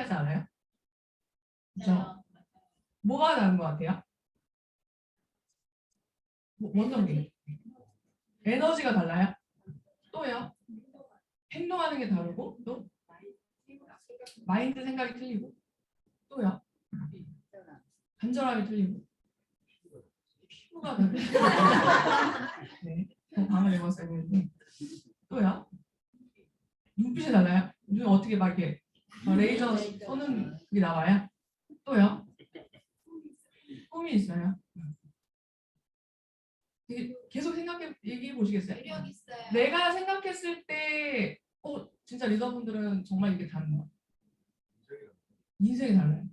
다르지 않아요? 그렇죠? 뭐가 다른 것 같아요? 먼저 에너지가 달라요? 또요? 행동하는 게 다르고 또 마인드 생각이 틀리고 또요? 간절함이 틀리고 피부가 다르고 네, 더 방을 내봤어야 되는데 또요? 눈빛이 달라요? 눈 어떻게 막 이렇게 레이저 쏘는 게 나와요? 또요? 꿈이 있어요? 계속 얘기해 보시겠어요? 매력 있어요. 내가 생각했을 때, 진짜 리더분들은 정말 이게 다른 것 같아요. 인생이 달라요.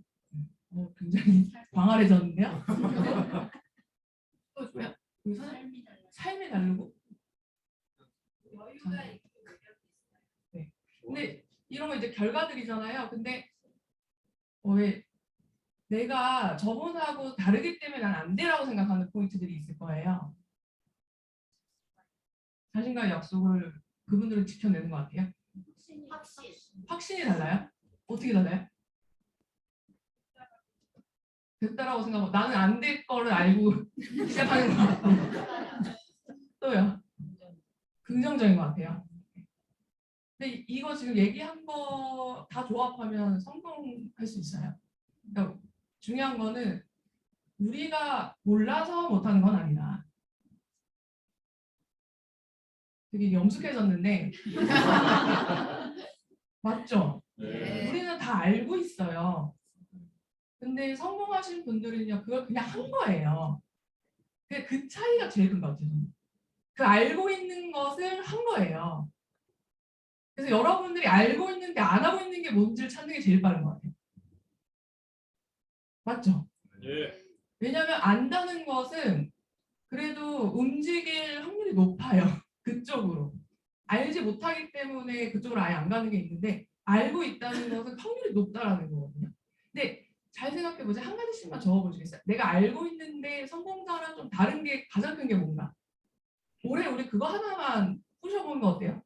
굉장히 광활해졌는데요. 또 뭐야? 삶이 다르고. 여유가 있고 매력이 있어요. 네. 근데 이런 거 이제 결과들이잖아요. 근데 왜 내가 저분하고 다르기 때문에 난 안 돼라고 생각하는 포인트들이 있을 거예요. 자신과의 약속을 그분들은 지켜내는 것 같아요. 확신이 달라요? 어떻게 달라요? 됐다라고 생각하고 나는 안 될 거를 알고 시작하는 것 같고 또요? 긍정적인 것 같아요. 근데 이거 지금 얘기한 거 다 조합하면 성공할 수 있어요. 그러니까 중요한 거는 우리가 몰라서 못하는 건 아니다. 되게 엄숙해졌는데 맞죠? 네. 우리는 다 알고 있어요. 근데 성공하신 분들은요 그걸 그냥 한 거예요. 그 차이가 제일 큰 것 같아요. 그 알고 있는 것을 한 거예요. 그래서 여러분들이 알고 있는데 안 하고 있는 게 뭔지를 찾는 게 제일 빠른 것 같아요. 맞죠? 예. 왜냐하면 안다는 것은 그래도 움직일 확률이 높아요. 그쪽으로. 알지 못하기 때문에 그쪽으로 아예 안 가는 게 있는데 알고 있다는 것은 확률이 높다라는 거거든요. 근데 잘 생각해보자. 한 가지씩만 적어보시겠어요? 내가 알고 있는데 성공자랑 좀 다른 게 가장 큰 게 뭔가? 올해 우리 그거 하나만 푸셔보는 거 어때요?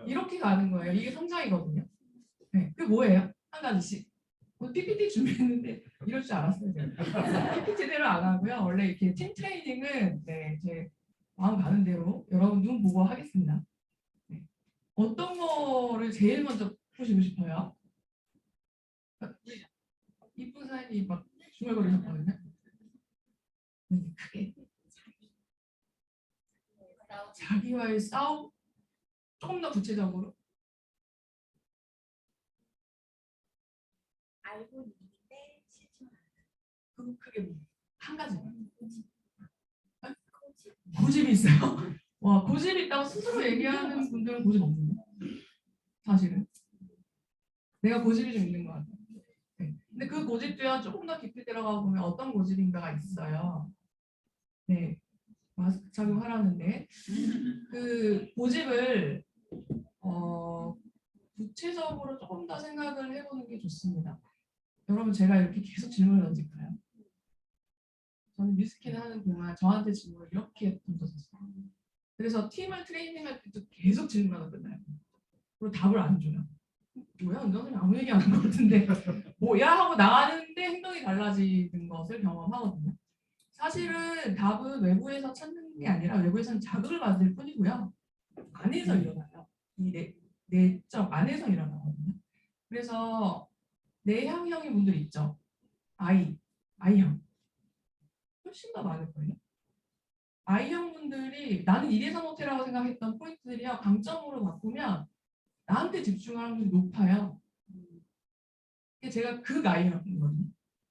이렇게 가는 거예요. 이게 성장이거든요. 네, 그게 뭐예요? 한 가지씩. PPT 준비했는데 이럴 줄 알았어요. 제가. PPT대로 안 하고요. 원래 이렇게 팀 트레이닝은 네, 제 마음 가는 대로 여러분 눈 보고 하겠습니다. 네. 어떤 거를 제일 먼저 푸시고 싶어요? 이쁜 사연이 막 중얼거리셨거든요. 네, 크게. 자기와의 싸움? 조금 더 구체적으로. 알고 있는데 실천하는. 그거 크게 뭐. 한 가지만. 고집이 있어요. 와, 고집이 있다고 스스로 얘기하는 분들은 고집 없는데. 사실은. 내가 고집이 좀 있는 것 같아요. 네. 근데 그 고집도요, 조금 더 깊이 들어가 보면 어떤 고집인가가 있어요. 네. 마스크 착용하라는데. 그 고집을, 구체적으로 조금 더 생각을 해보는 게 좋습니다. 여러분, 제가 이렇게 계속 질문을 던질까요? 저는 뉴스킨 하는 동안 저한테 질문을 이렇게 던졌었어요. 그래서 팀을 트레이닝할 때도 계속 질문하다 끝나요. 그리고 답을 안 줘요. 뭐야, 은정선이 아무 얘기 안 한 것 같은데 뭐야 하고 나가는데 행동이 달라지는 것을 경험하거든요. 사실은 답은 외부에서 찾는 게 아니라 외부에서는 자극을 받을 뿐이고요. 안에서 일어나요. 이 내적 안에서 일어나거든요. 그래서 내향형인 분들 있죠. I형. 훨씬 더 많을 거예요. I형 분들이 나는 이래서 못해라고 생각했던 포인트들이요. 강점으로 바꾸면 나한테 집중하는 확률이 높아요. 제가 그 I형이거든요.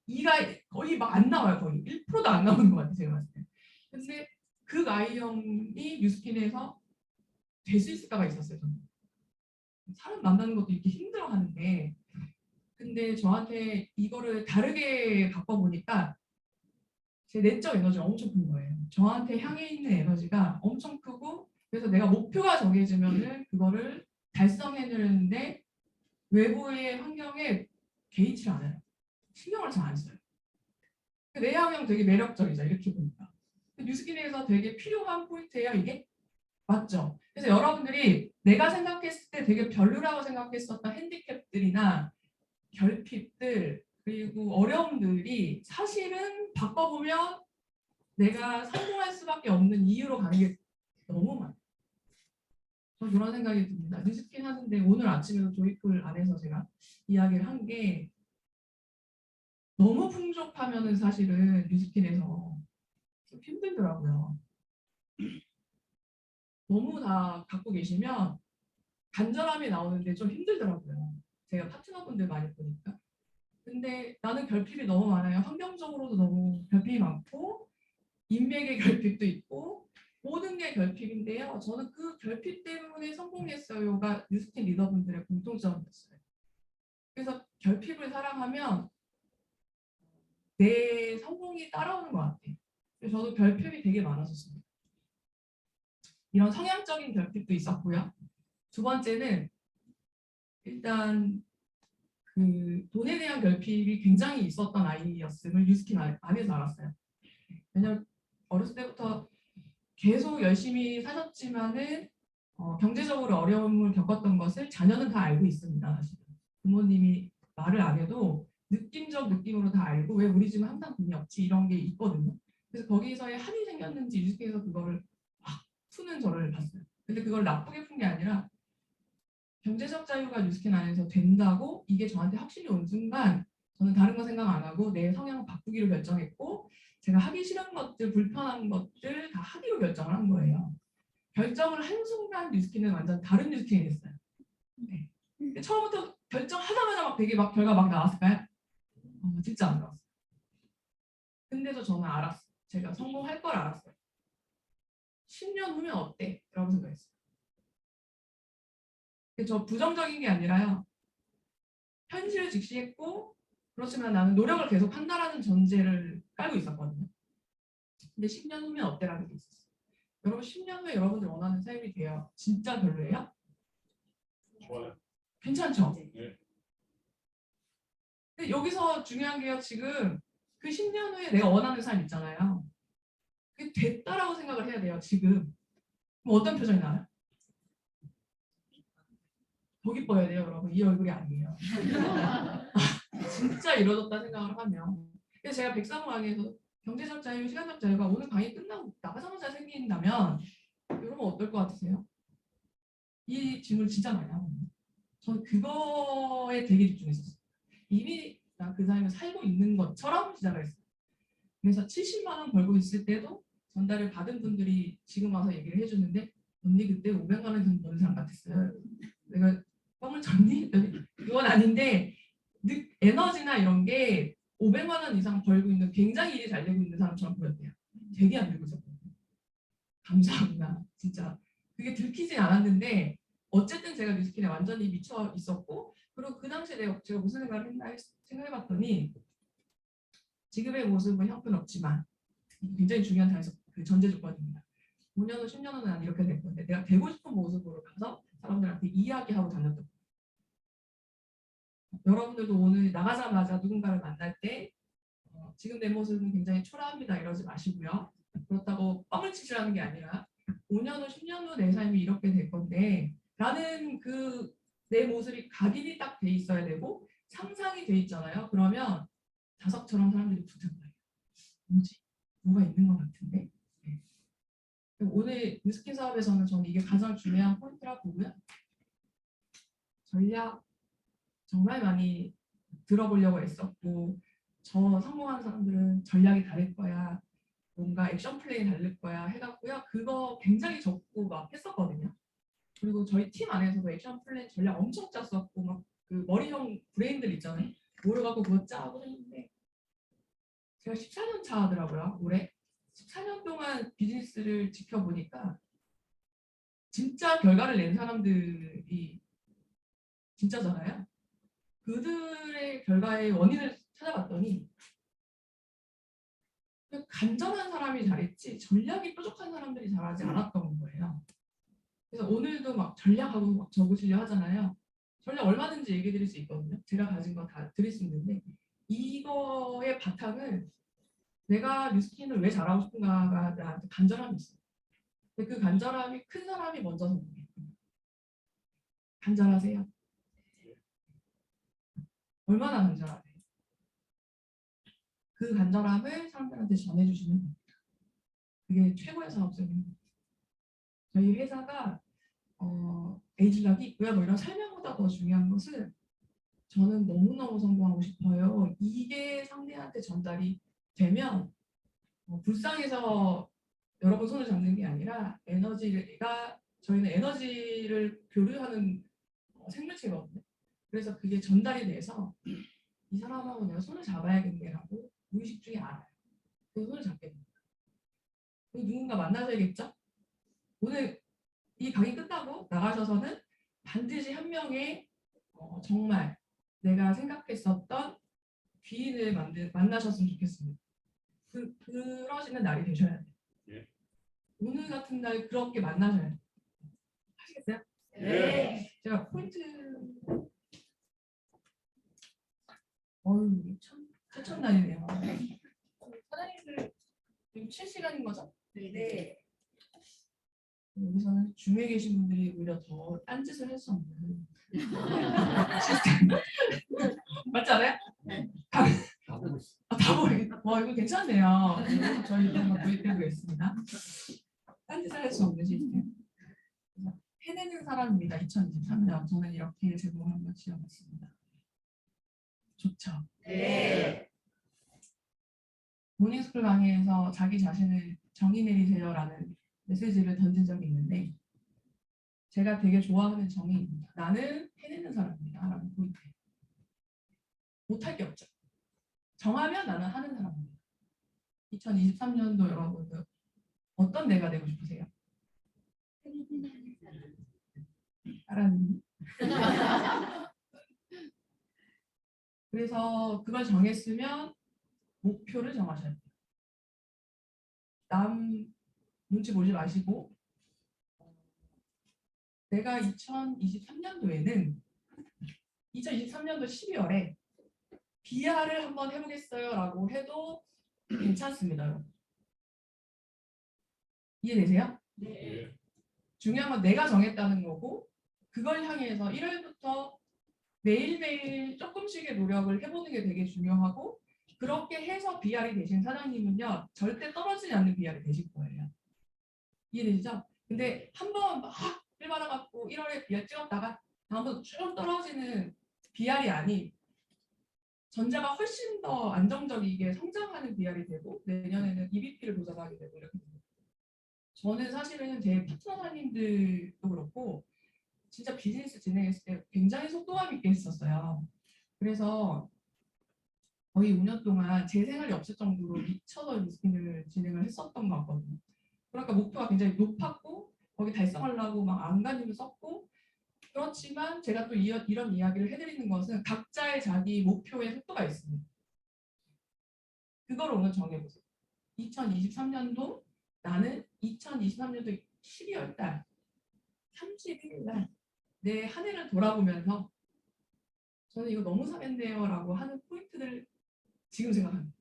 이가 거의 막 안 나와요. 거의 1%도 안 나오는 것 같아요. 제가 봤을 때. 근데 그 I형이 뉴스킨에서 될 수 있을까가 있었어요. 저는. 사람 만나는 것도 이렇게 힘들어하는데 근데 저한테 이거를 다르게 바꿔보니까 제 내적 에너지가 엄청 큰 거예요. 저한테 향해 있는 에너지가 엄청 크고 그래서 내가 목표가 정해지면은 그거를 달성해내는데 외부의 환경에 개의치 않아요. 신경을 잘 안 써요. 내 향형 되게 매력적이죠. 이렇게 보니까. 뉴스킨에서 되게 필요한 포인트예요. 이게 맞죠? 그래서 여러분들이 내가 생각했을 때 되게 별로라고 생각했었던 핸디캡들이나 결핍들 그리고 어려움들이 사실은 바꿔보면 내가 성공할 수밖에 없는 이유로 가는 게 너무 많아요. 저 그런 생각이 듭니다. 뉴스킨 하는데 오늘 아침에도 조이풀 안에서 제가 이야기를 한 게 너무 풍족하면은 사실은 뉴스킨에서 좀 힘들더라고요. 너무 다 갖고 계시면 간절함이 나오는데 좀 힘들더라고요. 제가 파트너분들 많이 보니까. 근데 나는 결핍이 너무 많아요. 환경적으로도 너무 결핍이 많고 인맥의 결핍도 있고 모든 게 결핍인데요. 저는 그 결핍 때문에 성공했어요가 뉴스킨 리더분들의 공통점이었어요. 그래서 결핍을 사랑하면 내 성공이 따라오는 것 같아요. 그래서 저도 결핍이 되게 많았었습니다. 이런 성향적인 결핍도 있었고요. 두 번째는 일단 그 돈에 대한 결핍이 굉장히 있었던 아이였음을 뉴스킨 안에서 알았어요. 왜냐면 어렸을 때부터 계속 열심히 사셨지만은 경제적으로 어려움을 겪었던 것을 자녀는 다 알고 있습니다. 사실은 부모님이 말을 안 해도 느낌적 느낌으로 다 알고 왜 우리 집은 항상 돈이 없지 이런 게 있거든요. 그래서 거기서의 한이 생겼는지 뉴스에서 그거를 막 푸는 저를 봤어요. 근데 그걸 나쁘게 푼 게 아니라 경제적 자유가 뉴스킨 안에서 된다고 이게 저한테 확신이 온 순간 저는 다른 거 생각 안 하고 내 성향을 바꾸기로 결정했고 제가 하기 싫은 것들, 불편한 것들 다 하기로 결정을 한 거예요. 결정을 한 순간 뉴스킨은 완전 다른 뉴스킨이 됐어요. 네. 근데 처음부터 결정하자마자 막 되게 막 결과 막 나왔을까요? 진짜 안 나왔어요. 근데도 저는 알았어요. 제가 성공할 걸 알았어요. 10년 후면 어때? 라고 생각했어요. 저 부정적인 게 아니라요. 현실을 직시했고 그렇지만 나는 노력을 계속 한다라는 전제를 깔고 있었거든요. 근데 10년 후면 어때라는 게 있었어요. 여러분 10년 후에 여러분들 원하는 삶이 돼요. 진짜 별로예요? 좋아요. 괜찮죠? 네. 근데 여기서 중요한 게요. 지금 그 10년 후에 내가 원하는 삶 있잖아요. 그게 됐다라고 생각을 해야 돼요. 지금. 그럼 어떤 표정이 나요? 더 기뻐야 돼요, 여러분. 이 얼굴이 아니에요. 진짜 이루어졌다 생각을 하면. 그래서 제가 백사무 강의에서 경제적 자유, 시간적 자유가 오늘 강의 끝나고 나가자마자 생긴다면 여러분 어떨 것 같으세요? 이 질문 진짜 많이 하거든요. 저는 그거에 되게 집중했었어요. 이미 나 그 삶을 살고 있는 것처럼 시작을 했어요. 그래서 70만 원 벌고 있을 때도 전달을 받은 분들이 지금 와서 얘기를 해주는데 언니 그때 500만 원 버는 사람 같았어요. 내가 뻥을 쳤니? 그건 아닌데 에너지나 이런 게 500만 원 이상 벌고 있는 굉장히 일이 잘 되고 있는 사람처럼 보였대요. 되게 안 되고 있었거든요. 감사합니다. 진짜 그게 들키진 않았는데 어쨌든 제가 뉴스킨에 완전히 미쳐 있었고 그리고 그 당시에 제가 무슨 생각을 했나 생각해봤더니 지금의 모습은 형편없지만 굉장히 중요한 그 전제 조건입니다. 5년 후, 10년 후는 난 이렇게 될 건데 내가 되고 싶은 모습으로 가서 사람들한테 이야기하고 다녔던 거예요. 여러분들도 오늘 나가자마자 누군가를 만날 때 지금 내 모습은 굉장히 초라합니다 이러지 마시고요. 그렇다고 뻥을 치시라는 게 아니라 5년 후, 10년 후 내 삶이 이렇게 될 건데 라는 그 내 모습이 각인이 딱 돼 있어야 되고 상상이 돼 있잖아요. 그러면 자석처럼 사람들이 붙은 거예요. 뭐지? 뭐가 있는 것 같은데? 네. 오늘 뉴스킨 사업에서는 저는 이게 가장 중요한 포인트라고 보고요. 전략 정말 많이 들어보려고 했었고 저 성공한 사람들은 전략이 다를 거야. 뭔가 액션 플레이 다를 거야 해갖고요. 그거 굉장히 적고 막 했었거든요. 그리고 저희 팀 안에서도 액션 플레이 전략 엄청 짰었고 막 그 머리형 브레인들 있잖아요. 모여갖고 그거 짜고 했는데 제가 14년 차 하더라고요. 올해 14년 동안 비즈니스를 지켜보니까 진짜 결과를 낸 사람들이 진짜잖아요. 그들의 결과의 원인을 찾아봤더니 간절한 사람이 잘했지 전략이 뾰족한 사람들이 잘하지 않았던 거예요. 그래서 오늘도 막 전략하고 막 적으시려 하잖아요. 전략 얼마든지 얘기 드릴 수 있거든요. 제가 가진 거 다 드릴 수 있는데 이거의 바탕은 내가 뉴스킨을 왜 잘하고 싶은가가 나한테 간절함이 있어요. 근데 그 간절함이 큰 사람이 먼저 성공해요. 간절하세요? 얼마나 간절하세요? 그 간절함을 사람들한테 전해주시면 됩니다. 그게 최고의 사업성입니다. 저희 회사가 에이즐락이 뭐 이런 설명보다 더 중요한 것은 저는 너무너무 성공하고 싶어요. 이게 상대한테 전달이 되면 불쌍해서 여러분 손을 잡는 게 아니라 저희는 에너지를 교류하는 생물체거든요. 그래서 그게 전달이 돼서 이 사람하고 내가 손을 잡아야겠네라고 무의식 중에 알아요. 그 손을 잡게 됩니다. 누군가 만나셔야겠죠? 오늘 이 강의 끝나고 나가셔서는 반드시 한 명의 정말 내가 생각했었던 귀인을 만나셨으면 좋겠습니다. 그러시는 날이 되셔야 돼요. 예. 오늘 같은 날 그렇게 만나셔야 돼요. 하시겠어요? 네. 제가 포인트 참 최첨 날이네요. 사장님들 지금 7시간인 거죠? 네. 여기서는 중에 계신 분들이 오히려 더 딴짓을 할 수 없는 시스템. 맞지 않아요? 다 보고 있어. 다 보이겠다. 와 이거 괜찮네요. 저희 한번 도입해보겠습니다. 딴짓을 할 수 없는 시스템. 해내는 사람입니다. 2023년 저는 이렇게 제목을 한번 지어봤습니다. 좋죠. 네. 모닝스쿨 강의에서 자기 자신을 정의 내리세요라는 메시지를 던진 적이 있는데 제가 되게 좋아하는 정의입니다. 나는 해내는 사람입니다. 라는 포인트. 못할 게 없죠. 정하면 나는 하는 사람입니다. 2023년도 여러분들 어떤 내가 되고 싶으세요? 따라하는 그래서 그걸 정했으면 목표를 정하셔야 돼요. 남 눈치 보지 마시고 내가 2023년도 12월에 BR을 한번 해보겠어요 라고 해도 괜찮습니다. 여러분. 이해되세요? 네. 중요한 건 내가 정했다는 거고 그걸 향해서 1월부터 매일매일 조금씩의 노력을 해보는 게 되게 중요하고 그렇게 해서 BR이 되신 사장님은요 절대 떨어지지 않는 BR이 되실 거예요. 이해되시죠? 근데 한번 막 일받아갖고 1월에 BR 찍었다가 다음부터 쭉 떨어지는 BR이 아닌 전자가 훨씬 더 안정적이게 성장하는 BR이 되고 내년에는 EBP를 도전하게 되고 이렇게 됩니다. 저는 사실은 제 파트너사님들도 그렇고 진짜 비즈니스 진행했을 때 굉장히 속도감 있게 했었어요. 그래서 거의 5년 동안 제 생활이 없을 정도로 미쳐서 리스팅을 진행을 했었던 것 같거든요. 그러니까 목표가 굉장히 높았고 거기 달성하려고 막 안간힘을 썼고 그렇지만 제가 또 이런 이야기를 해드리는 것은 각자의 자기 목표의 속도가 있습니다. 그걸 오늘 정해보세요. 2023년도 나는 2023년도 12월 달 31일 날 내 한 해를 돌아보면서 저는 이거 너무 상했네요 라고 하는 포인트들을 지금 생각합니다.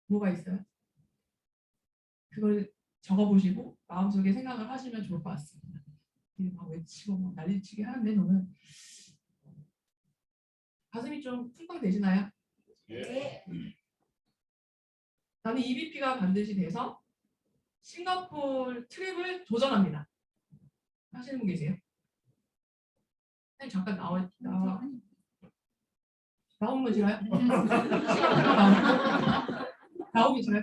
뭐가 있어요? 그걸 적어보시고 마음속에 생각을 하시면 좋을 것 같습니다. 막 외치고 막 난리치게 하는데 저는 가슴이 좀 쿵쾅 되시나요? 예. 나는 EBP가 반드시 돼서 싱가포르 트립을 도전합니다. 하시는 분 계세요? 잠깐 나오는 거 싫어요? 나오기 싫어요?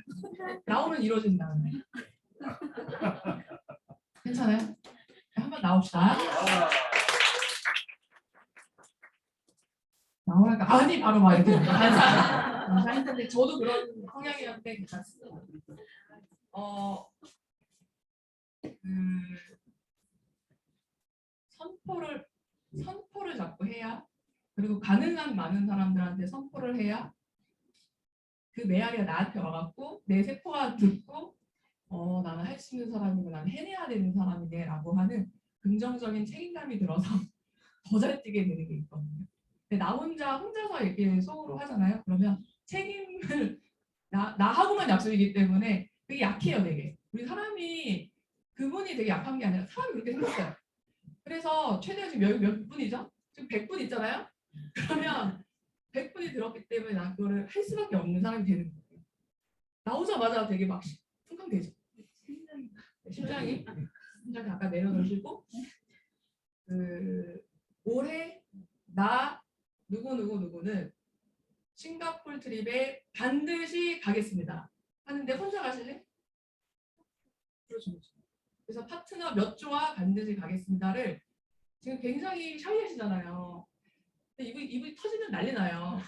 나오면 이루어진다. 괜찮아요? 한번 나옵시다. 나오니까 아니 바로 막 이렇게 괜찮은데 저도 그런 성향이었는데 괜찮습니다. 선포를 자꾸 해야 그리고 가능한 많은 사람들한테 선포를 해야 그 메아리가 나한테 와갖고 내 세포가 듣고 나는 할 수 있는 사람이고 나는 해내야 되는 사람이네 라고 하는 긍정적인 책임감이 들어서 더 잘 뛰게 되는 게 있거든요. 근데 나 혼자서 이렇게 속으로 하잖아요. 그러면 책임을 나하고만 약속이기 때문에 되게 약해요. 되게 우리 사람이 그분이 되게 약한 게 아니라 사람이 그렇게 생겼어요. 그래서 최대한 지금 여기 몇 분이죠? 지금 100분 있잖아요. 그러면 100분이 들었기 때문에 나 그거를 할 수밖에 없는 사람이 되는 거예요. 나오자마자 되게 막 쿵쾅대죠. 심장이 잠깐 내려놓으시고 올해 나 누구는 싱가포르 트립에 반드시 가겠습니다 하는데 혼자 가실래? 그렇죠. 그래서 파트너 몇 조와 반드시 가겠습니다를 지금 굉장히 샤이하시잖아요. 근데 이분이 터지면 난리 나요.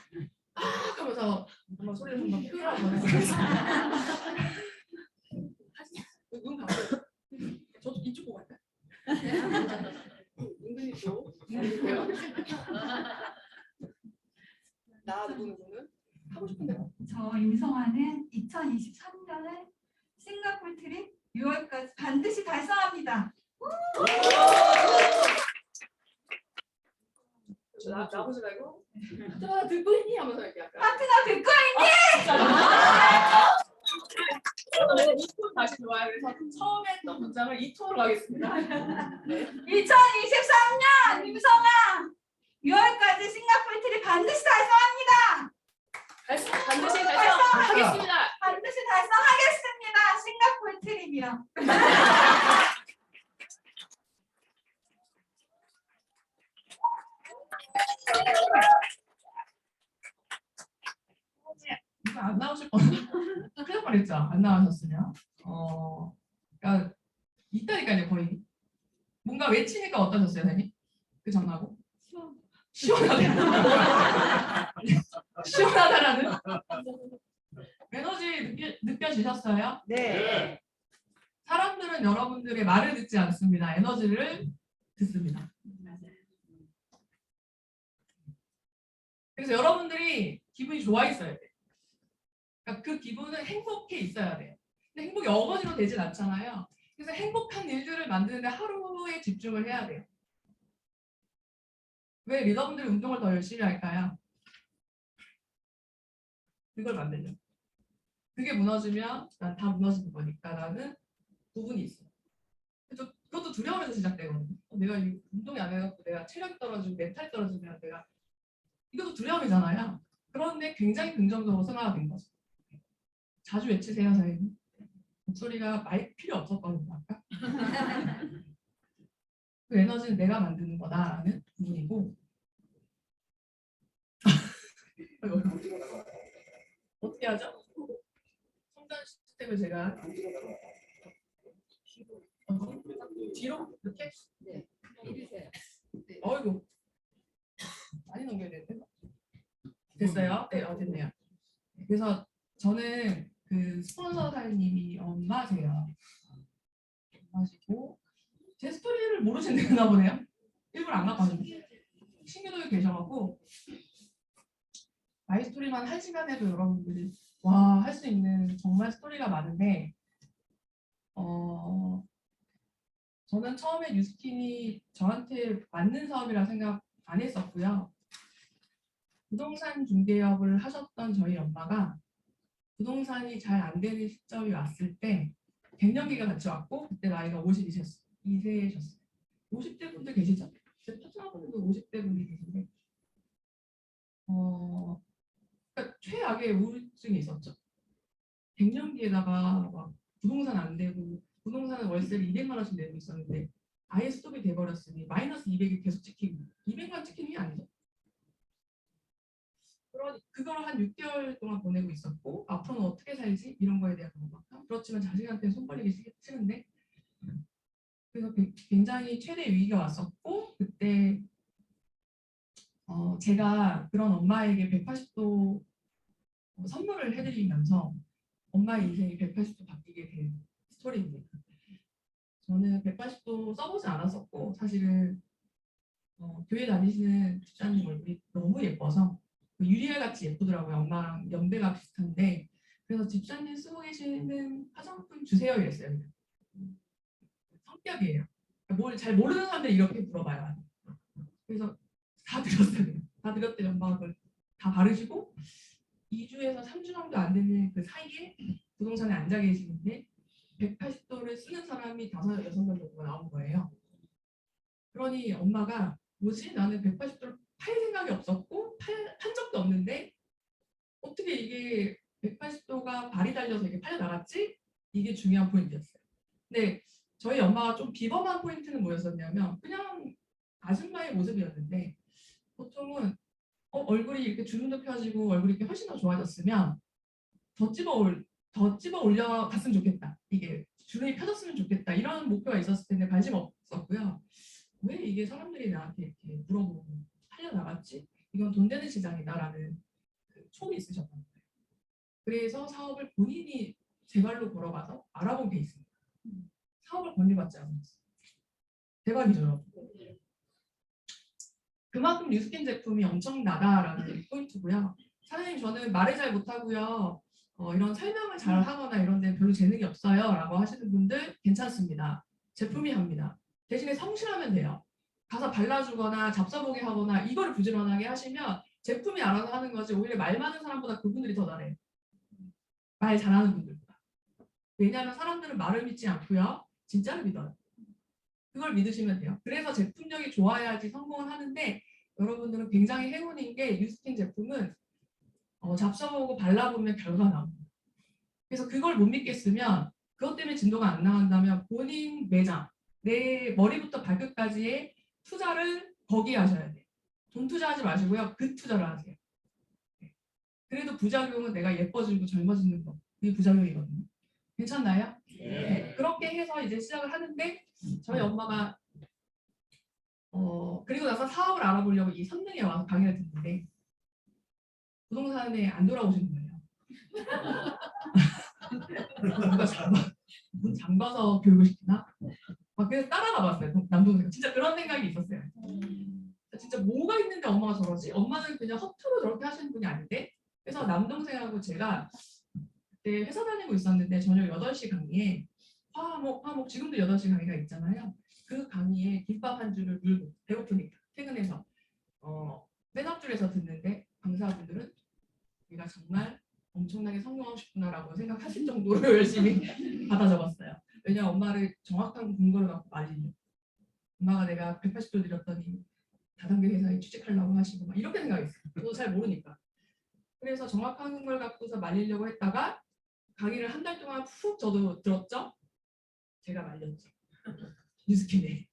아 하면서 한번 소리를 한번 표현하고 눈 감고 저도 이쪽 보고 갈까요? 은근히 또 나 누구는 하고 싶은 대로. 저 임성환은 2023년에 싱가포르 트립 6월까지 반드시 달성합니다. 나보지 말고 나 듣고 있니? 하면서 이렇게 약간 파트너 듣고 이 톤 다시 좋아요. 그래서 처음에 했던 문장을 이 톤으로 가겠습니다. 2023년 임성환 6월까지 싱가포르 트립 반드시 달성합니다. 반드시 달성하겠습니다. 반드시 달성하겠습니다. 싱가포르 트립이요. 이거 안 나오실 거예요. 큰일 뻔했죠. 안 나오셨으면. 그러니까 있다니까요 거의. 뭔가 외치니까 어떠셨어요, 선생님? 그 전하고? 시원하다. 시원하다라는 에너지 느껴지셨어요? 네. 사람들은 여러분들의 말을 듣지 않습니다. 에너지를 듣습니다. 그래서 여러분들이 기분이 좋아 있어야 돼요. 그러니까 그 기분은 행복해 있어야 돼요. 근데 행복이 어거지로 되진 않잖아요. 그래서 행복한 일들을 만드는데 하루에 집중을 해야 돼요. 왜 리더분들이 운동을 더 열심히 할까요? 그걸 만들려. 그게 무너지면 난 다 무너지는 거니까 라는 부분이 있어요. 그것도 두려움에서 시작되거든요. 내가 이 운동이 안 해갖고 내가 체력이 떨어지고 멘탈이 떨어지면 내가 이것도 두려움이잖아요. 그런데 굉장히 긍정적으로 생각이 된 거죠. 자주 외치세요, 선생님. 목소리가 마이크 필요 없었거든요, 아까. 그 에너지는 내가 만드는 거다라는 부분이고 어떻게 하죠? 성장 시스템을 제가 뒤로 이렇게 이리세요. 어이구 많이 넘겨야 되는데 됐어요? 네, 됐네요. 그래서 저는 그 스폰서 사장님이 엄마세요. 엄마시고 제 스토리를 모르시나 보네요. 일부러 안 갖고 신규도에 계셔갖고 마이 스토리만 1시간 해도 여러분들이 와 할 수 있는 정말 스토리가 많은데 저는 처음에 뉴스킨이 저한테 맞는 사업이라 생각 안 했었고요. 부동산 중개업을 하셨던 저희 엄마가 부동산이 잘 안 되는 시점이 왔을 때 갱년기가 같이 왔고 그때 나이가 52세셨어요. 50대 분들 계시죠? 제 파트너분들도 50대 분이 계신데 그러니까 최악의 우울증이 있었죠. 갱년기에다가 막 부동산 안 되고 부동산은 월세를 200만 원씩 내고 있었는데 아예 스톱이 돼버렸으니 마이너스 200이 계속 찍히고 200만 찍히는 게 아니죠. 그걸 한 6개월 동안 보내고 있었고 앞으로는 어떻게 살지 이런 거에 대한 공부가 그렇지만 자식한테 손 벌리기 싫은데 그래서 굉장히 최대 위기가 왔었고 그때 제가 그런 엄마에게 180도 선물을 해드리면서 엄마의 인생이 180도 바뀌게 된 스토리입니다. 저는 180도 써보지 않았었고 사실은 교회 다니시는 집사님 얼굴이 너무 예뻐서 유리알 같이 예쁘더라고요. 엄마랑 연배가 비슷한데 그래서 집사님 쓰고 계시는 화장품 주세요 이랬어요. 성격이에요. 뭘 잘 모르는 사람들이 이렇게 물어봐요. 그래서 다 드렸어요. 다 드렸더니 엄마가 그걸 다 바르시고 2주에서 3주 정도 안 되는 그 사이에 부동산에 앉아 계시는데 180도를 쓰는 사람이 5, 6명 정도가 나온 거예요. 그러니 엄마가 뭐지? 나는 180도를 팔 생각이 없었고 판 적도 없는데 어떻게 이게 180도가 발이 달려서 이게 팔려 나갔지? 이게 중요한 포인트였어요. 근데 저희 엄마가 좀 비범한 포인트는 뭐였었냐면 그냥 아줌마의 모습이었는데 보통은 얼굴이 이렇게 주름도 펴지고 얼굴이 이렇게 훨씬 더 좋아졌으면 더 집어 올려 갔으면 좋겠다. 이게 주름이 펴졌으면 좋겠다. 이런 목표가 있었을 텐데 관심 없었고요. 왜 이게 사람들이 나한테 이렇게 물어보고 팔려 나갔지? 이건 돈 되는 시장이다라는 그 촉이 있으셨던 거예요. 그래서 사업을 본인이 제 발로 걸어가서 알아본 게 있습니다. 사업을 권유받지 않았어요. 대박이죠, 여러분. 그만큼 뉴스킨 제품이 엄청나다라는 포인트고요. 사장님 저는 말을 잘 못하고요. 이런 설명을 잘 하거나 이런 데는 별로 재능이 없어요 라고 하시는 분들 괜찮습니다. 제품이 합니다. 대신에 성실하면 돼요. 가서 발라주거나 잡숴보게 하거나 이거를 부지런하게 하시면 제품이 알아서 하는 거지 오히려 말 많은 사람보다 그분들이 더 잘해요. 말 잘하는 분들보다. 왜냐하면 사람들은 말을 믿지 않고요. 진짜를 믿어요. 그걸 믿으시면 돼요. 그래서 제품력이 좋아야지 성공을 하는데 여러분들은 굉장히 행운인 게 뉴스킨 제품은 잡숴보고 발라보면 결과가 나옵니다. 그래서 그걸 못 믿겠으면 그것 때문에 진도가 안 나간다면 본인 매장, 내 머리부터 발끝까지의 투자를 거기에 하셔야 돼요. 돈 투자하지 마시고요. 그 투자를 하세요. 그래도 부작용은 내가 예뻐지고 젊어지는 거. 그게 부작용이거든요. 괜찮나요? 네. 그렇게 해서 이제 시작을 하는데 저희 엄마가 그리고 나서 사업을 알아보려고 이 선릉에 와서 강의를 듣는데 부동산에 안 돌아오시는 거예요. 누가 장봐서 교육을 시키나? 막 그래서 따라가 봤어요. 남동생 진짜 그런 생각이 있었어요. 진짜 뭐가 있는데 엄마가 저러지? 엄마는 그냥 허투루 저렇게 하시는 분이 아닌데 그래서 남동생하고 제가 그때 회사 다니고 있었는데 저녁 8시 강의에 화목 지금도 8시 강의가 있잖아요. 그 강의에 김밥 한 줄을 물고 배고프니까 퇴근해서 맨 앞줄에서 듣는데 강사분들은 내가 정말 엄청나게 성공하고 싶구나라고 생각하실 정도로 열심히 받아 적었어요. 왜냐면 엄마를 정확한 근거를 갖고 말리려고. 엄마가 내가 180도 드렸더니 다단계 회사에 취직하려고 하시고 막 이렇게 생각했어요. 저도 잘 모르니까. 그래서 정확한 걸 갖고서 말리려고 했다가 강의를 한 달 동안 푹 저도 들었죠. 제가 말렸죠. 뉴스킨에.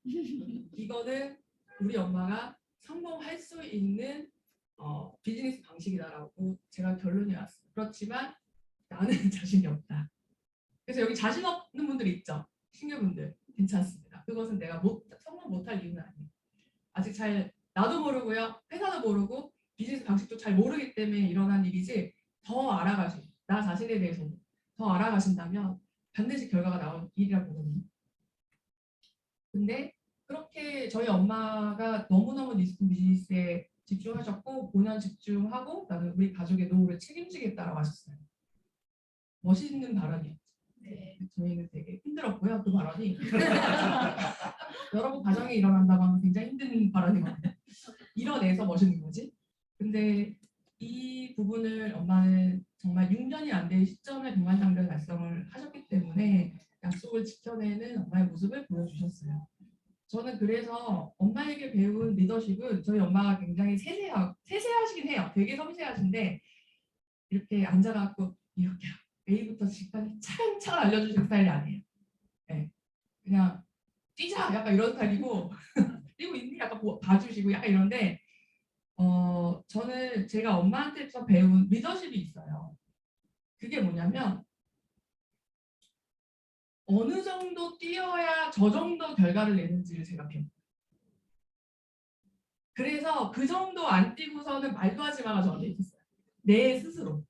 이거는 우리 엄마가 성공할 수 있는 비즈니스 방식이다라고 제가 결론이 왔어요. 그렇지만 나는 자신이 없다. 그래서 여기 자신 없는 분들이 있죠. 신규분들 괜찮습니다. 그것은 내가 성공 못할 이유는 아니에요. 아직 잘 나도 모르고요. 회사도 모르고 비즈니스 방식도 잘 모르기 때문에 일어난 일이지 더 알아가신 나 자신에 대해서 더 알아가신다면 반드시 결과가 나올 일이라고 보거든요. 근데 그렇게 저희 엄마가 너무너무 뉴스킨 비즈니스에 집중하셨고 5년 집중하고 나는 우리 가족의 노후를 책임지겠다라고 하셨어요. 멋있는 발언이었죠. 네. 저희는 되게 힘들었고요. 그 발언이. 여러분 가정에 일어난다고 하면 굉장히 힘든 발언이거든요. 이뤄내서 멋있는 거지. 근데 이 부분을 엄마는 정말 6년이 안 된 시점에 동안상들 달성을 하셨기 때문에 약속을 지켜내는 엄마의 모습을 보여주셨어요. 저는 그래서 엄마에게 배운 리더십은 저희 엄마가 굉장히 세세하시긴 해요. 되게 섬세하신데 이렇게 앉아갖고 이렇게 A부터 Z까지 차근차근 알려주시는 스타일이 아니에요. 네. 그냥 뛰자 약간 이런 스타일이고 뛰고 있니? 약간 봐주시고 약간 이런데 저는 제가 엄마한테서 배운 리더십이 있어요. 그게 뭐냐면 어느 정도 뛰어야 저 정도 결과를 내는지를 제가 배워요. 그래서 그 정도 안 뛰고서는 말도 하지 마가 저한테 있었어요. 내 스스로.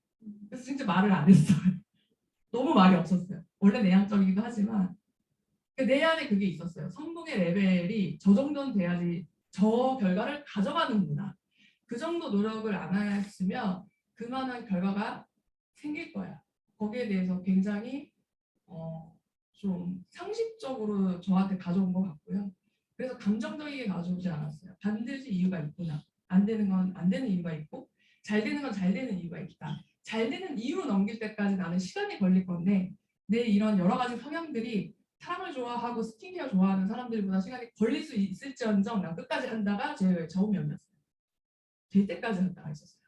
그래서 진짜 말을 안 했어요. 너무 말이 없었어요. 원래 내향적이기도 하지만 내 안에 그게 있었어요. 성공의 레벨이 저 정도는 돼야지 저 결과를 가져가는구나. 그 정도 노력을 안 했으면 그만한 결과가 생길 거야. 거기에 대해서 굉장히 좀 상식적으로 저한테 가져온 것 같고요. 그래서 감정적이게 가져오지 않았어요. 반드시 이유가 있구나. 안 되는 건 안 되는 이유가 있고 잘 되는 건 잘 되는 이유가 있다. 잘 되는 이유로 넘길 때까지 나는 시간이 걸릴 건데 내 이런 여러 가지 성향들이 사람을 좋아하고 스킨케어 좋아하는 사람들보다 시간이 걸릴 수 있을지언정 난 끝까지 한다가 제 좌우명이었어요. 될 때까지 한다가 있었어요.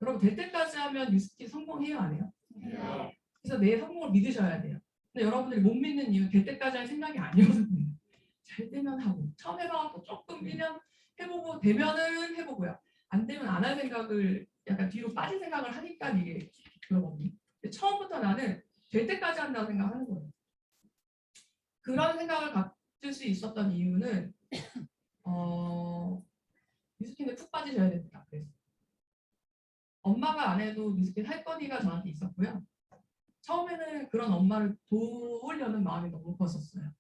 여러분 될 때까지 하면 뉴스킨 성공해요 안 해요? 네. 그래서 내 성공을 믿으셔야 돼요. 근데 여러분들이 못 믿는 이유는 될 때까지 할 생각이 아니거든요. 잘 되면 하고 처음 해봐갖고 조금 1년 해보고 되면은 해보고요. 안 되면 안 할 생각을 약간 뒤로 빠진 생각을 하니까 이게 그러거든요. 근데 처음부터 나는 될 때까지 한다고 생각하는 거예요. 그런 생각을 가질 수 있었던 이유는 미스킨에 푹 빠지셔야 됩니다. 그래서 엄마가 안 해도 미스킨 할 거니가 저한테 있었고요. 처음에는 그런 엄마를 도우려는 마음이 너무 컸었어요.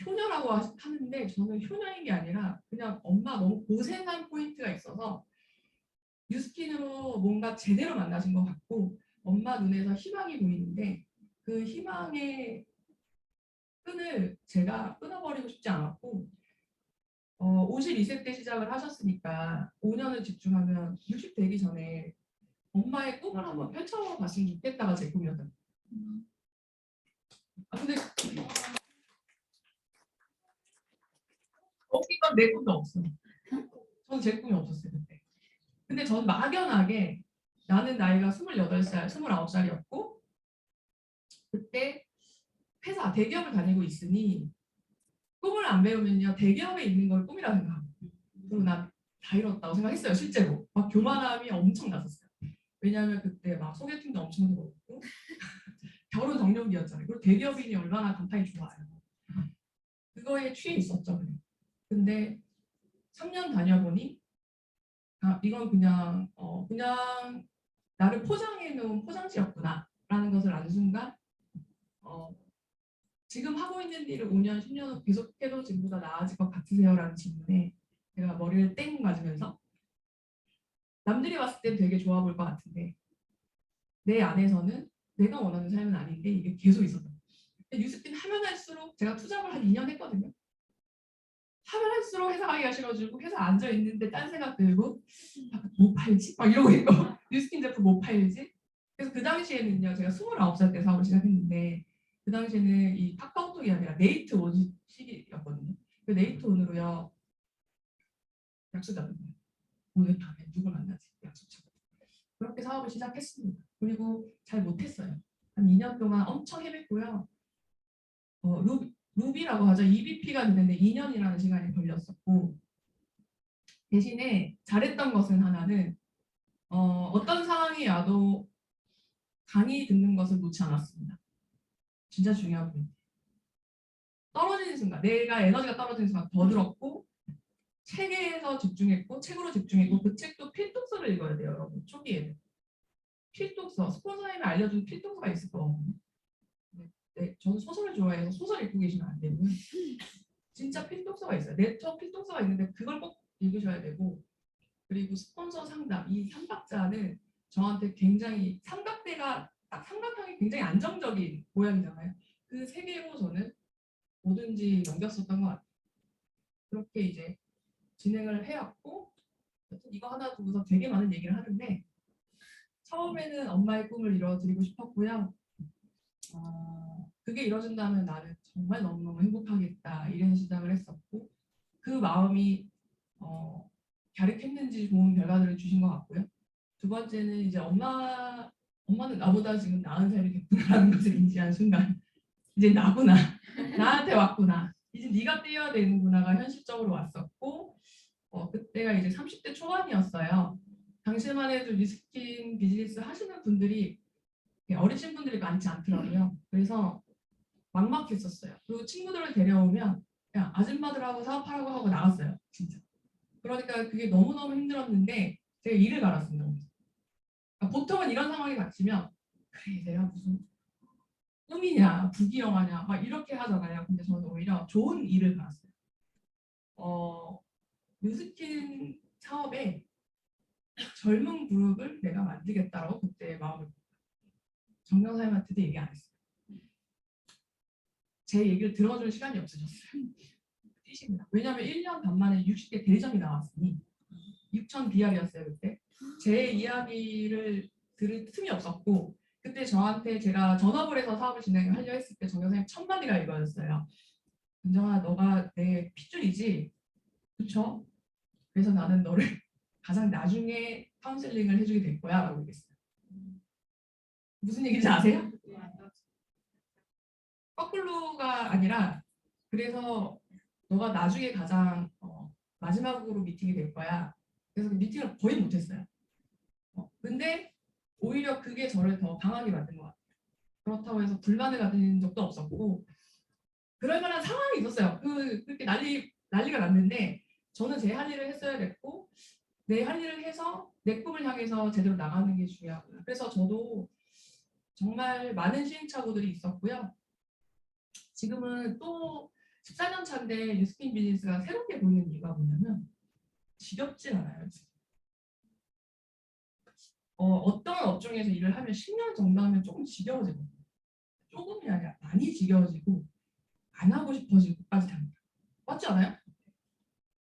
효녀라고 하는데 저는 효녀인 게 아니라 그냥 엄마 너무 고생한 포인트가 있어서 뉴스킨으로 뭔가 제대로 만나신 것 같고 엄마 눈에서 희망이 보이는데 그 희망의 끈을 제가 끊어버리고 싶지 않았고 52세 때 시작을 하셨으니까 5년을 집중하면 60 되기 전에 엄마의 꿈을 한번 펼쳐봤으면 좋겠다가 제 꿈이었던 거예요. 근데 웃긴 건 내 꿈도 없어요. 저는 제 꿈이 없었어요 그때. 근데 전 막연하게 나는 나이가 28살, 29살이었고 그때 회사 대기업을 다니고 있으니 꿈을 안 배우면요 대기업에 있는 걸 꿈이라 생각하고 그리고 난 다 이뤘다고 생각했어요 실제로. 막 교만함이 엄청 났었어요. 왜냐하면 그때 막 소개팅도 엄청 들어오고 결혼 정년기였잖아요. 그리고 대기업인이 얼마나 간판이 좋아요. 그거에 취해 있었죠. 근데 3년 다녀보니 이건 그냥 나를 포장해 놓은 포장지였구나라는 것을 안 순간 지금 하고 있는 일을 5년, 10년 후 계속해도 지금보다 나아질 것 같으세요라는 질문에 제가 머리를 땡 맞으면서 남들이 봤을 땐 되게 좋아 보일 것 같은데 내 안에서는 내가 원하는 삶은 아닌데 이게 계속 있었던 거예요. 뉴스킨 하면 할수록 제가 투잡을 한 2년 했거든요. 하면 할수록 회사 가기가 싫어지고 회사 앉아 있는데 딴 생각 들고 뭐 팔지? 막 이러고 있고 뉴스킨 제품 뭐 팔지? 그래서 그 당시에는요 제가 29살 때 사업을 시작했는데 그 당시에는 이 카카오톡이 아니라 네이트온 시기였거든요. 그 네이트온으로요 약속 잡는 거예요. 오늘 밤에 누굴 만나지? 약속 잡고 그렇게 사업을 시작했습니다. 그리고 잘 못했어요. 한 2년 동안 엄청 헤맸고요. 루비라고 하죠. EBP가 되는데 2년이라는 시간이 걸렸었고 대신에 잘했던 것은 하나는 어떤 상황이 와도 강의 듣는 것을 놓지 않았습니다. 진짜 중요한 포인트. 떨어지는 순간 내가 에너지가 떨어지는 순간 더 들었고 책에서 집중했고 책으로 집중했고 그 책도 필독서를 읽어야 돼요. 여러분 초기에는. 필독서 스폰서님이 알려준 필독서가 있을 거거든요. 네, 저는 소설을 좋아해서 소설 읽고 계시면 안 되고요. 진짜 필독서가 있어요. 네트워크 필독서가 있는데 그걸 꼭 읽으셔야 되고 그리고 스폰서 상담 이 3박자는 저한테 굉장히 삼각대가 딱 삼각형이 굉장히 안정적인 모양이잖아요. 그 세 개로 저는 뭐든지 넘겼었던 것 같아요. 그렇게 이제 진행을 해왔고 이거 하나 두고서 되게 많은 얘기를 하는데 처음에는 엄마의 꿈을 이뤄드리고 싶었고요. 그게 이뤄진다면 나는 정말 너무너무 행복하겠다 이런 시작을 했었고 그 마음이 갸륵했는지 좋은 결과들을 주신 것 같고요. 두 번째는 이제 엄마는 나보다 지금 나은 삶이 됐구나라는 것을 인지한 순간 이제 나구나 나한테 왔구나 이제 네가 뛰어야 되는구나가 현실적으로 왔었고 그때가 이제 30대 초반이었어요. 당시만 해도 리스킨 비즈니스 하시는 분들이 어리신 분들이 많지 않더라고요. 그래서 막막했었어요. 그리고 친구들을 데려오면 그냥 아줌마들하고 사업하라고 하고 나갔어요. 진짜. 그러니까 그게 너무너무 힘들었는데 제가 일을 갈았습니다. 그러니까 보통은 이런 상황이 닥치면 그래 내가 무슨 꿈이냐 부귀영화냐 막 이렇게 하잖아요. 근데 저는 오히려 좋은 일을 갈았어요. 뉴스킨 사업에 젊은 그룹을 내가 만들겠다라고 그때 마음을 정명사님한테도 얘기 안 했어요. 제 얘기를 들어줄 시간이 없으셨어요. 뛰십니다. 왜냐하면 1년 반 만에 60개 대리점이 나왔으니 6,000 BR이었어요 그때. 제 이야기를 들을 틈이 없었고 그때 저한테 제가 전업을 해서 사업을 진행하려 했을 때 정교사님 첫 마디가 이거였어요. 은정아, 너가 내 핏줄이지? 그쵸? 그래서 나는 너를 가장 나중에 카운셀링을 해주게 될 거야 라고 얘기했어요. 무슨 얘기인지 아세요? 거꾸로가 아니라 그래서 너가 나중에 가장 마지막으로 미팅이 될 거야. 그래서 그 미팅을 거의 못했어요. 근데 오히려 그게 저를 더 강하게 만든 것 같아요. 그렇다고 해서 불만을 가진 적도 없었고 그럴 만한 상황이 있었어요. 그렇게 난리가 났는데 저는 제 할 일을 했어야 됐고 내 할 일을 해서 내 꿈을 향해서 제대로 나가는 게 중요하구나. 그래서 저도 정말 많은 시행착오들이 있었고요. 지금은 또 14년 차인데 뉴스킨 비즈니스가 새롭게 보이는 이유가 뭐냐면 지겹진 않아요. 어떤 업종에서 일을 하면 10년 정도 하면 조금 지겨워지거든요. 조금이 아니라 많이 지겨워지고 안 하고 싶어지고까지 됩니다. 맞지 않아요?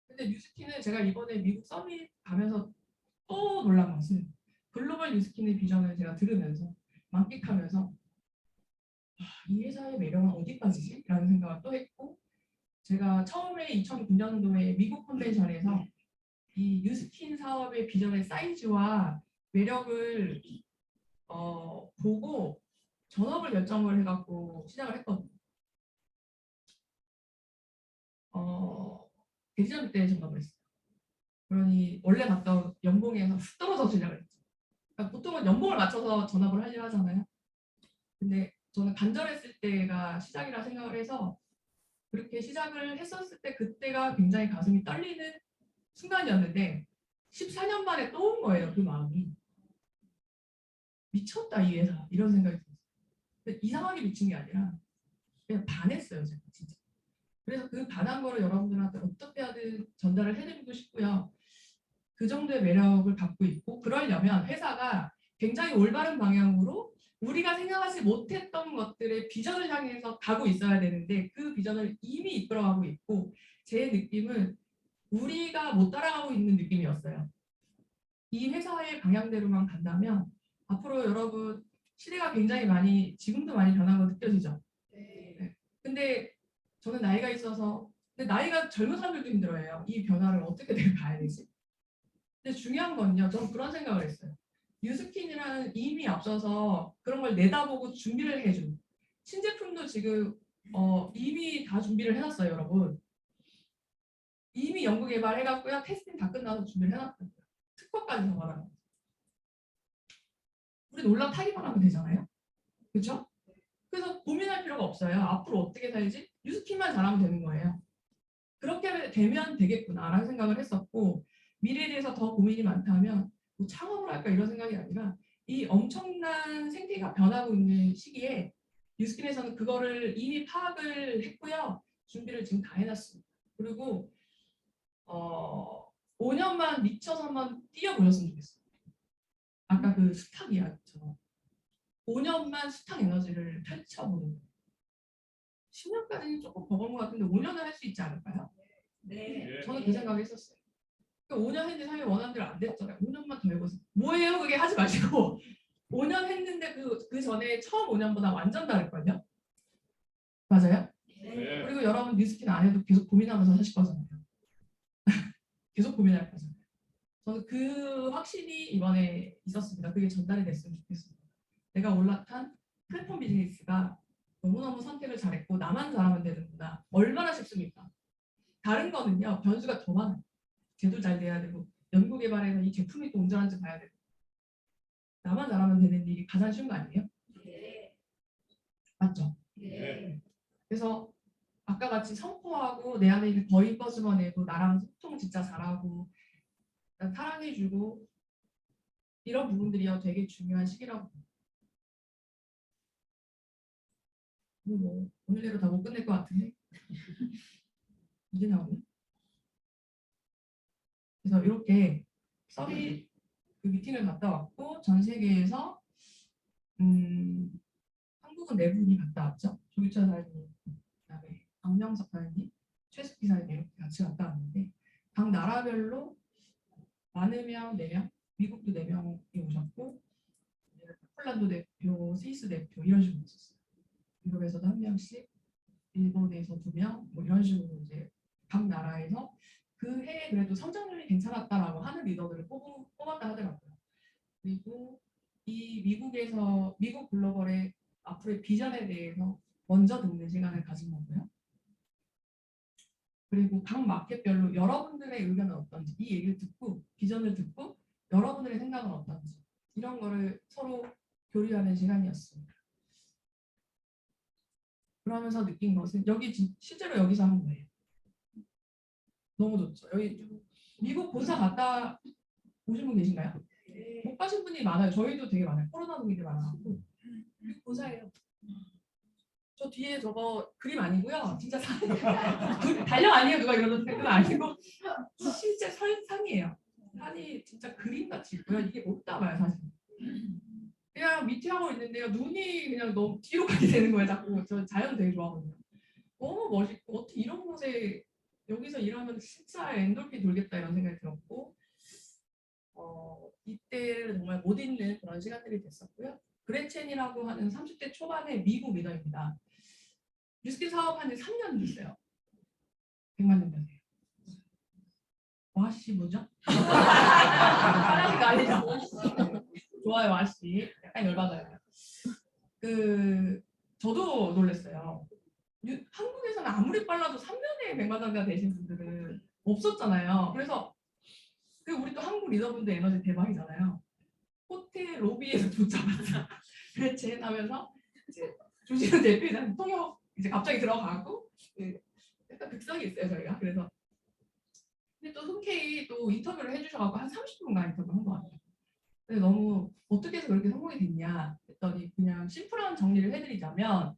근데 뉴스킨은 제가 이번에 미국 서밋 가면서 또 놀란 것은 글로벌 뉴스킨의 비전을 제가 들으면서 만끽하면서 이 회사의 매력은 어디까지지? 라는 생각을 또 했고 제가 처음에 2009년도에 미국 컨벤션에서 이 뉴스킨 사업의 비전의 사이즈와 매력을 보고 전업을 결정을 해갖고 시작을 했거든요. 대기업 때 전업을 했어요. 그러니 원래 받던 연봉에서 훅 떨어져서 시작을 했죠. 그러니까 보통은 연봉을 맞춰서 전업을 하려 하잖아요. 근데 저는 간절했을 때가 시작이라 생각을 해서 그렇게 시작을 했었을 때 그때가 굉장히 가슴이 떨리는 순간이었는데 14년 만에 또 온 거예요. 그 마음이. 미쳤다 이 회사 이런 생각이 들었어요. 근데 이상하게 미친 게 아니라 그냥 반했어요. 제가 진짜. 그래서 그 반한 거를 여러분들한테 어떻게 하든 전달을 해드리고 싶고요. 그 정도의 매력을 갖고 있고 그러려면 회사가 굉장히 올바른 방향으로 우리가 생각하지 못했던 것들의 비전을 향해서 가고 있어야 되는데 그 비전을 이미 이끌어가고 있고 제 느낌은 우리가 못 따라가고 있는 느낌이었어요. 이 회사의 방향대로만 간다면 앞으로 여러분 시대가 굉장히 많이 지금도 많이 변한 거 느껴지죠? 네. 근데 저는 나이가 있어서 근데 나이가 젊은 사람들도 힘들어해요. 이 변화를 어떻게 내가 봐야 되지? 근데 중요한 건요. 저는 그런 생각을 했어요. 뉴스킨이라는 이미 앞서서 그런 걸 내다보고 준비를 해준 신제품도 지금 이미 다 준비를 해놨어요, 여러분. 이미 연구 개발해갖고요. 테스팅 다 끝나서 준비를 해놨거든요. 특허까지 다 받아요. 우리 올라타기만 하면 되잖아요. 그렇죠? 그래서 고민할 필요가 없어요. 앞으로 어떻게 살지? 뉴스킨만 잘하면 되는 거예요. 그렇게 되면 되겠구나라는 생각을 했었고 미래에 대해서 더 고민이 많다면 뭐 창업을 할까 이런 생각이 아니라 이 엄청난 생태가 변하고 있는 시기에 뉴스킨에서는 그거를 이미 파악을 했고요. 준비를 지금 다 해놨습니다. 그리고 5년만 미쳐서 한번 뛰어보셨으면 좋겠어요. 아까 그 수탁 이야기처럼 5년만 수탁 에너지를 펼쳐보는 거예요. 10년까지는 조금 버거운 것 같은데 5년은 할 수 있지 않을까요? 네. 저는 그 생각을 했었어요. 5년 했는데 사실 원하는 대로 안 됐잖아요. 5년만 더 해보세요. 뭐예요? 그게 하지 마시고 5년 했는데 그 전에 처음 5년보다 완전 다를걸요? 맞아요? 네. 그리고 여러분 뉴스킨 안 해도 계속 고민하면서 사실 거잖아요. 계속 고민할 거잖아요. 저는 그 확신이 이번에 있었습니다. 그게 전달이 됐으면 좋겠습니다. 내가 올라탄 플랫폼 비즈니스가 너무너무 선택을 잘했고 나만 잘하면 되는구나. 얼마나 쉽습니까? 다른 거는요. 변수가 더 많아요. 제도 잘 돼야 되고 연구 개발에서 이 제품이 또 온전한지 봐야 되고 나만 잘하면 되는 일이 가장 쉬운 거 아니에요? 네. 맞죠? 네. 그래서 아까 같이 선포하고 내 안에 있는 거인 꺼집어내고 나랑 소통 진짜 잘하고 사랑해주고 이런 부분들이요 되게 중요한 시기라고 봅니다. 뭐 오늘대로 다 못 끝낼 것 같은데 이제 나오네. 그래서 이렇게 서밋 그 미팅을 갔다 왔고 전 세계에서 한국은 4분이 갔다 왔죠. 조규철 사장님, 그다음에 박명석 사장님, 최숙기 사장님 이렇게 같이 갔다 왔는데 각 나라별로 많으면 4명, 미국도 4명이 오셨고 폴란드 대표, 스위스 대표 이런 식으로 있었어요. 유럽에서도 한 명씩, 일본에서 2명, 뭐 이런 식으로 이제 각 나라에서 그 해에 그래도 성장률이 괜찮았다라고 하는 리더들을 뽑았다 하더라고요. 그리고 이 미국 글로벌의 앞으로의 비전에 대해서 먼저 듣는 시간을 가진 거고요. 그리고 각 마켓별로 여러분들의 의견은 어떤지, 이 얘기를 듣고 비전을 듣고 여러분들의 생각은 어떤지 이런 거를 서로 교류하는 시간이었습니다. 그러면서 느낀 것은 실제로 여기서 한 거예요. 너무 좋죠. 여기 미국 본사 갔다 오신 분 계신가요? 못 가신 분이 많아요. 저희도 되게 많아요. 코로나 분위기 많아갖고. 미국 본사예요. 저 뒤에 저거 그림 아니고요. 진짜 달력 아니에요. 누가 이러던데 그건 아니고 실제 산이에요. 산이 진짜 그림같이 있고요. 이게 못 담아요 사실. 그냥 미팅하고 있는데요. 눈이 그냥 너무 뒤로 가게 되는 거예요. 자꾸. 저 자연 되게 좋아하거든요. 너무 멋있고 어떻게 이런 곳에 여기서 일하면 진짜 엔돌핀 돌겠다 이런 생각이 들었고 이때를 정말 못 잊는 그런 시간들이 됐었고요. 그레첸이라고 하는 30대 초반의 미국 리더입니다. 뉴스킨 사업한 지 3년 됐어요. 100만 명이세요. 와씨 뭐죠? 아니죠. 좋아요 와씨. 약간 열받아요. 저도 놀랐어요. 한국에서는 아무리 빨라도 3년에 100만 명가 되신 분들은 없었잖아요. 그래서 우리 또 한국 리더분들 에너지 대박이잖아요. 호텔 로비에서 붙잡았다. 그레첸 하면서 이제 조지현 대표이사 통역 이제 갑자기 들어가고 약간 극성이 있어요 저희가. 그래서 근데 또 흔쾌히 또 인터뷰를 해주셔가지고 한 30분간 인터뷰 한 것 같아요. 근데 너무 어떻게 해서 그렇게 성공이 됐냐 했더니 그냥 심플한 정리를 해드리자면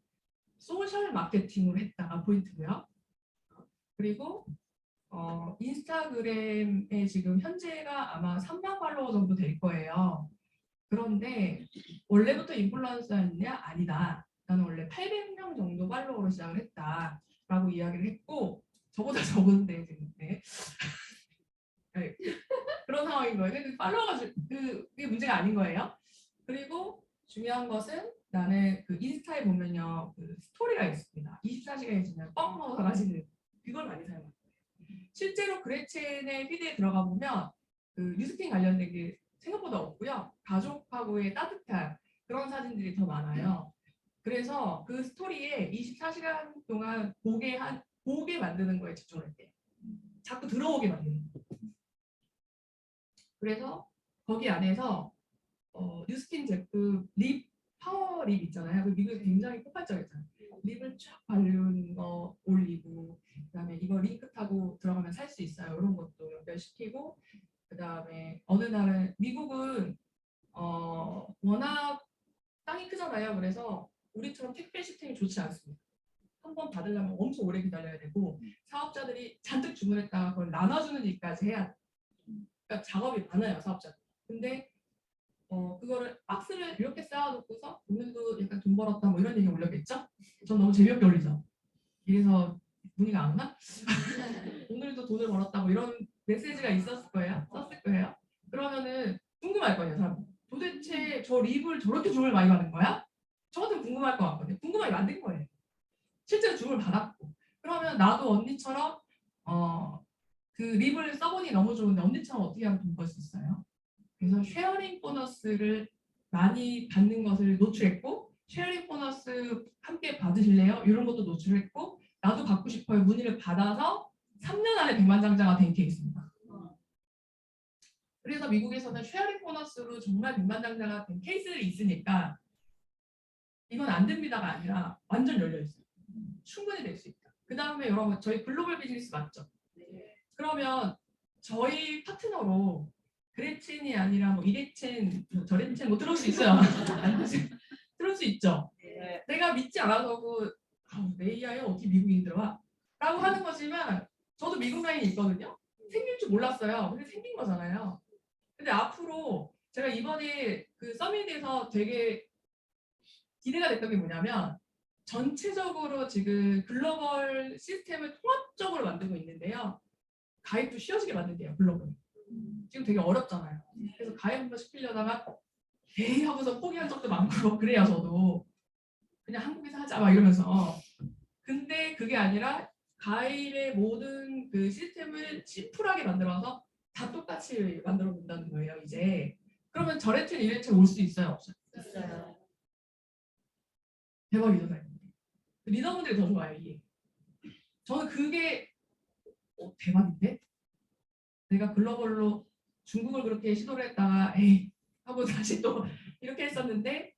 소셜 마케팅으로 했다가 포인트고요. 그리고 인스타그램에 지금 현재가 아마 3만 팔로워 정도 될 거예요. 그런데 원래부터 인플루언서였냐? 아니다. 나는 원래 800명 정도 팔로워로 시작을 했다라고 이야기를 했고 저보다 적은데 지금 네. 그런 상황인 거예요. 근데 팔로워가 그게 문제가 아닌 거예요. 그리고 중요한 것은 나는 그 인스타에 보면요 그 스토리가 있습니다. 24시간이 지나면 뻥 먹어 사라지는 그걸 많이 사용해요. 실제로 그레첸의 피드에 들어가 보면 그 뉴스킨 관련된 게 생각보다 없고요. 가족하고의 따뜻한 그런 사진들이 더 많아요. 그래서 그 스토리에 24시간 동안 보게 만드는 거에 집중을 했대요. 자꾸 들어오게 만드는 거. 그래서 거기 안에서 뉴스킨 제품 립 파워 립 있잖아요. 그 미국에 굉장히 폭발적이잖아요. 립을 쫙 바르는 거 올리고 그다음에 이거 링크 타고 들어가면 살 수 있어요. 이런 것도 연결시키고 그다음에 어느 날은 미국은 워낙 땅이 크잖아요. 그래서 우리처럼 택배 시스템이 좋지 않습니다. 한 번 받으려면 엄청 오래 기다려야 되고 사업자들이 잔뜩 주문했다가 그걸 나눠주는 일까지 해야 돼요. 그러니까 작업이 많아요. 사업자들. 근데 그거를 박스를 이렇게 쌓아놓고서 오늘도 약간 돈 벌었다 뭐 이런 얘기 올렸겠죠? 전 너무 재미없게 올리죠. 이래서 문의가 안 오나? 오늘도 돈을 벌었다 뭐 이런 메시지가 있었을 거예요. 썼을 거예요. 그러면은 궁금할 거예요. 사람. 도대체 저 립을 저렇게 주문을 많이 받는 거야? 저 같으면 궁금할 것 같거든요. 궁금하게 만든 거예요. 실제로 주문을 받았고. 그러면 나도 언니처럼 그 립을 써보니 너무 좋은데 언니처럼 어떻게 하면 돈 벌 수 있어요? 그래서 쉐어링 보너스를 많이 받는 것을 노출했고 쉐어링 보너스 함께 받으실래요? 이런 것도 노출했고 나도 받고 싶어요. 문의를 받아서 3년 안에 백만장자가 된 케이스입니다. 그래서 미국에서는 쉐어링 보너스로 정말 백만장자가 된 케이스들이 있으니까 이건 안 됩니다가 아니라 완전 열려있어요. 충분히 될 수 있다. 그 다음에 여러분 저희 글로벌 비즈니스 맞죠? 그러면 저희 파트너로 그레첸이 아니라 뭐 이레첸, 저레첸 뭐 들을 수 있어요. 들을 수 있죠. 네. 내가 믿지 않아서 내 이하에 어떻게 미국인들 와? 라고 하는 거지만 저도 미국 라인이 있거든요. 생길 줄 몰랐어요. 근데 생긴 거잖아요. 근데 앞으로 제가 이번에 그 서밋에서 되게 기대가 됐던 게 뭐냐면 전체적으로 지금 글로벌 시스템을 통합적으로 만들고 있는데요. 가입도 쉬워지게 만든대요. 글로벌. 지금 되게 어렵잖아요. 그래서 가입 한번 시키려다가 에이 하고서 포기한 적도 많고 그래요. 저도 그냥 한국에서 하자 막 이러면서. 근데 그게 아니라 가일의 모든 그 시스템을 심플하게 만들어서 다 똑같이 만들어 놓는다는 거예요. 이제 그러면 저레튼 이레튼 올 수 있어요, 없어요? 있어요. 대박 리더다. 리더분들이 더 좋아요. 이게 저는 그게 대박인데 내가 글로벌로 중국을 그렇게 시도를 했다가 에이 하고 다시 또 이렇게 했었는데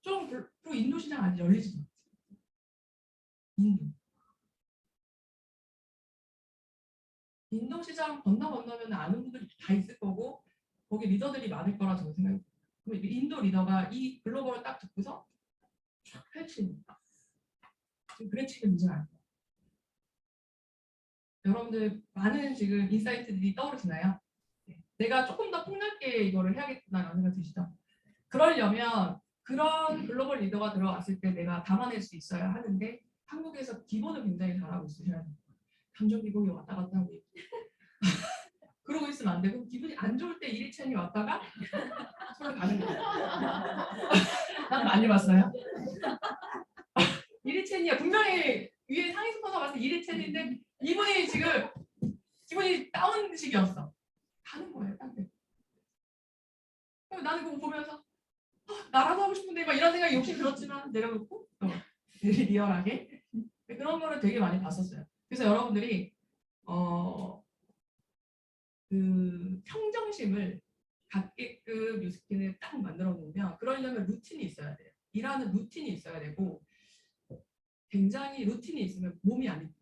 좀 또 인도 시장 아직 열리지도 않았어요. 인도 시장 건너면 아는 분들이 다 있을 거고 거기 리더들이 많을 거라 저는 생각해요. 그럼 인도 리더가 이 글로벌을 딱 듣고서 쫙 펼칩니다. 지금 그래치는 문제가 아니에요. 여러분들 많은 지금 인사이트들이 떠오르시나요? 내가 조금 더 폭넓게 이거를 해야겠구나라는 생각 드시죠? 그러려면 그런 글로벌 리더가 들어왔을 때 내가 담아낼 수 있어야 하는데 한국에서 기본을 굉장히 잘하고 있으셔야 돼요. 감정 기복이 왔다 갔다 하고 있고 그러고 있으면 안 되고 기분이 안 좋을 때 이리찬이 왔다가 서로 가는 거예요. 난 많이 봤어요. 이리찬이야 분명히 위에 상위 스포서 봤을 때 이리찬인데 이분이 지금 기분이 다운식이었어. 가는 거예요. 딴 데. 나는 그거 보면서 나라도 하고 싶은데 막 이런 생각이 욕심 들었지만 내려놓고 리얼하게 그런 거를 되게 많이 봤었어요. 그래서 여러분들이 그 평정심을 갖게끔 뉴스킨을 딱 만들어 놓으면 그러려면 루틴이 있어야 돼요. 일하는 루틴이 있어야 되고 굉장히 루틴이 있으면 몸이 안 힘들어요.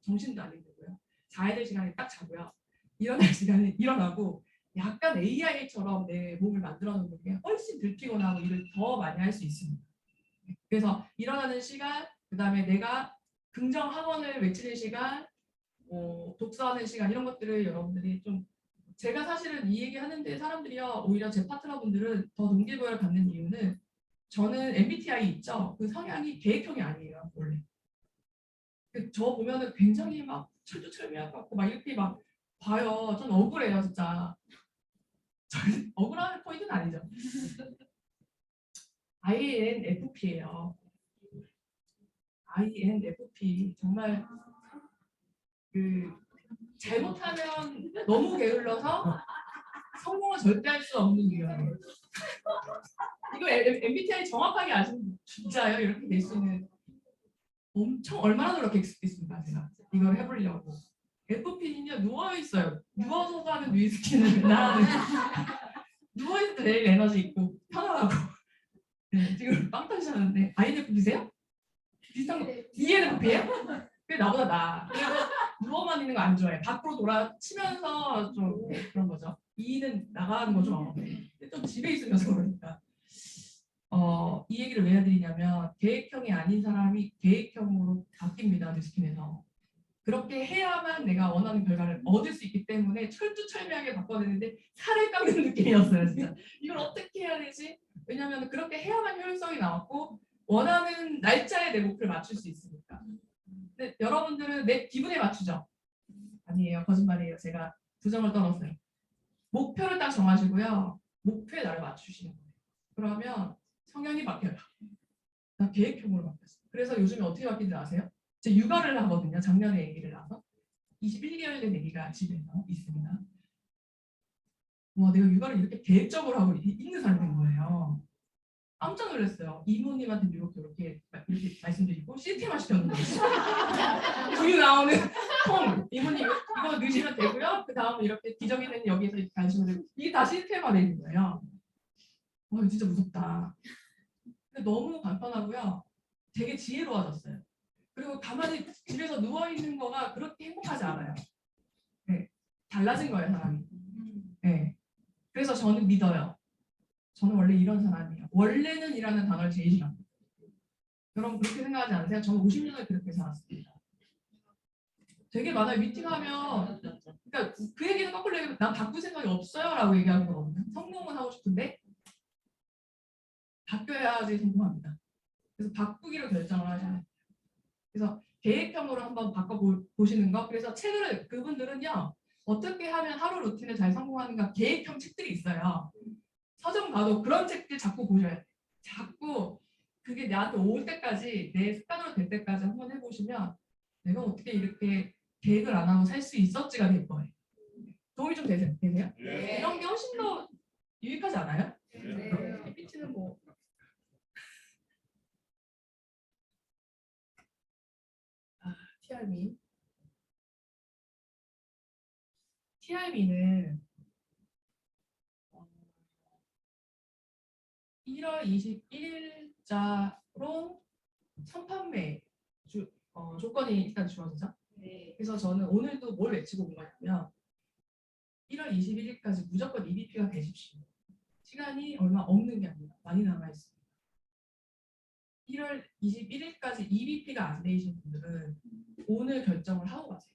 정신도 안 힘들고요. 자야 될 시간에 딱 자고요. 일어날 시간에 일어나고 약간 AI처럼 내 몸을 만들어 놓는 게 훨씬 덜 피곤하고 일을 더 많이 할 수 있습니다. 그래서 일어나는 시간, 그 다음에 내가 긍정 학원을 외치는 시간, 독서하는 시간 이런 것들을 여러분들이 좀 제가 사실은 이 얘기 하는데 사람들이요 오히려 제 파트너분들은 더 동기부여를 받는 이유는 저는 MBTI 있죠. 그 성향이 계획형이 아니에요 원래. 저 보면은 굉장히 막 철두철미할 것 같고 막 이렇게 막 봐요. 전 억울해요 진짜. 저는 억울한 포인트는 아니죠. INFP예요. INFP 정말 그 잘못하면 너무 게을러서 성공을 절대 할 수 없는 유형이에요. 이거 MBTI 정확하게 아시면 진짜요? 이렇게 될 수 있는 엄청 얼마나 노력했겠습니까 제가 이걸 해보려고. FP는요 누워있어요. 누워서 하는 뉴스킨을 나는 누워있을 때 제일 에너지 있고 편안하고 네, 지금 빵 터지셨는데 INFP세요? 비슷한 거 ENFP예요? 그게 나보다 나아. 그래서 누워만 있는 거 안 좋아해. 밖으로 돌아치면서 좀 그런 거죠. E는 나가는 거죠. 근데 좀 집에 있으면서 그러니까. 이 얘기를 왜 해드리냐면 계획형이 아닌 사람이 계획형으로 바뀝니다. 뉴스킨에서. 그렇게 해야만 내가 원하는 결과를 얻을 수 있기 때문에 철두철미하게 바꿔내는데 살을 깎는 느낌이었어요. 진짜. 이걸 어떻게 해야 되지? 왜냐하면 그렇게 해야만 효율성이 나왔고 원하는 날짜에 내 목표를 맞출 수 있으니까. 근데 여러분들은 내 기분에 맞추죠? 아니에요. 거짓말이에요. 제가 부정을 떨었어요. 목표를 딱 정하시고요. 목표에 나를 맞추시는 거예요. 그러면 성향이 바뀌어요. 나 계획형으로 바뀌었어. 그래서 요즘에 어떻게 바뀐지 아세요? 제가 육아를 하거든요. 작년에 아기를 낳아서 21개월 된 아기가 집에서 있습니다. 와, 내가 육아를 이렇게 계획적으로 하고 있는 사람이 된 거예요. 깜짝 놀랐어요. 이모님한테 이렇게 말씀드리고 시스템화 시켰는데 우유 나오는 통 이모님 이거 넣으시면 되고요. 그 다음에 이렇게 기저귀는 여기서 이렇게 가시면 되고 이게 다 시스템화 되는 거예요. 와, 이거 진짜 무섭다. 근데 너무 간편하고요. 되게 지혜로워졌어요. 그리고 가만히 집에서 누워 있는 거가 그렇게 행복하지 않아요. 네, 달라진 거예요 사람이. 네, 그래서 저는 믿어요. 저는 원래 이런 사람이에요. 원래는 이라는 단어를 제일 싫어합니다. 여러분 그렇게 생각하지 않으세요? 저는 50년을 그렇게 살았습니다. 되게 많아요. 미팅하면 그러니까 그 얘기는 거꾸로 얘기하면 난 바꿀 생각이 없어요 라고 얘기하는 거거든요. 성공은 하고 싶은데 바뀌어야지 성공합니다. 그래서 바꾸기로 결정을 하잖아요. 그래서 계획형으로 한번 바꿔보시는 거. 그래서 책을 그분들은요. 어떻게 하면 하루 루틴을 잘 성공하는가 계획형 책들이 있어요. 서점 가도 그런 책들 자꾸 보셔야 돼. 자꾸 그게 나한테 올 때까지 내 습관으로 될 때까지 한번 해보시면 내가 어떻게 이렇게 계획을 안 하고 살 수 있었지가 될 거예요. 도움이 좀 되세요? 네. 이런 게 훨씬 더 유익하지 않아요? 네. PPT는 뭐 TRB. TRB는 1월 21일자로 선판매 조건이 일단 주어지죠. 네. 그래서 저는 오늘도 뭘 외치고 온 거냐면 1월 21일까지 무조건 EBP가 되십시오. 시간이 얼마 없는 게 아니라 많이 남아 있습니다. 1월 21일까지 EBP가 안 되신 분들은 오늘 결정을 하고 가세요.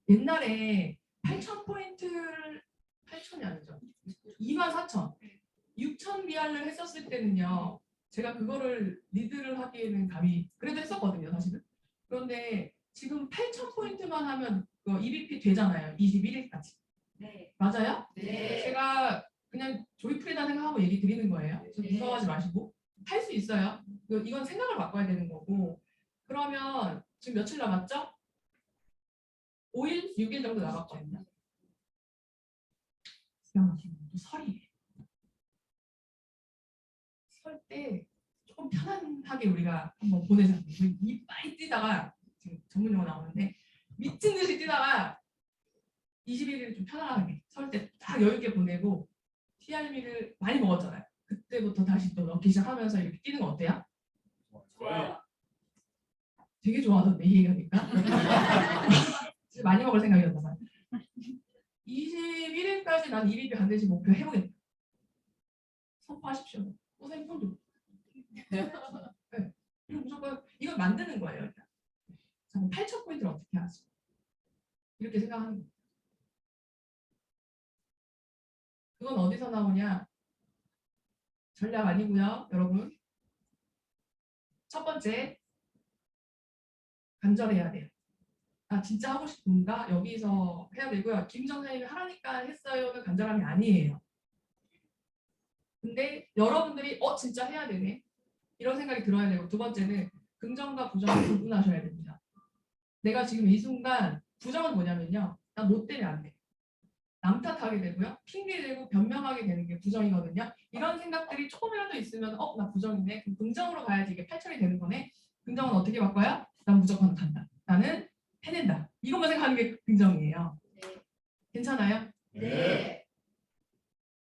옛날에 8,000포인트를 8,000이 아니죠. 24,000, 6,000 BR를 했었을 때는요. 제가 그거를 리드를 하기에는 감히 그래도 했었거든요, 사실은. 그런데 지금 8,000포인트만 하면 그 EBP 되잖아요. 21일까지. 네. 맞아요? 네. 제가 그냥 조이풀이다 생각하고 얘기 드리는 거예요. 그래서 네. 무서워하지 마시고 할 수 있어요. 이건 생각을 바꿔야 되는 거고. 그러면 지금 며칠 남았죠? 5일, 6일 정도 남았거든요. 또 설이에요. 설 때 조금 편안하게 우리가 한번 보내자. 이빨이 뛰다가 지금 전문 용어 나오는데 미친 듯이 뛰다가 21일 좀 편안하게 설 때 딱 여유 있게 보내고 TRB를 많이 먹었잖아요. 그때부터 다시 또 넣기 시작하면서 이렇게 뛰는 거 어때요? 좋아요. 되게 좋아하던데 이 얘기하니까. 진짜 많이 먹을 생각이었나 봐요. 21일까지 난 EBP 반드시 목표 해보겠다. 선포하십시오. 선생님 폰도. 네. 이거 무조건 이걸 만드는 거예요. 일단. 8,000포인트를 어떻게 하지? 이렇게 생각하는 거예요. 그건 어디서 나오냐? 전략 아니고요, 여러분. 첫 번째, 간절해야 돼요. 아, 진짜 하고 싶은가? 여기서 해야 되고요. 김정 선생님이 하라니까 했어요는 간절함이 아니에요. 근데 여러분들이 진짜 해야 되네. 이런 생각이 들어야 되고, 두 번째는 긍정과 부정을 구분하셔야 됩니다. 내가 지금 이 순간 부정은 뭐냐면요. 난 너 때문에 안 돼. 남 탓하게 되고요. 핑계대고 변명하게 되는 게 부정이거든요. 이런 생각들이 조금이라도 있으면 나 부정이네. 그럼 긍정으로 가야지 이게 8,000이 되는 거네. 긍정은 어떻게 바꿔요? 난 무조건 간다. 나는 해낸다. 이것만 생각하는 게 긍정이에요. 네. 괜찮아요? 네.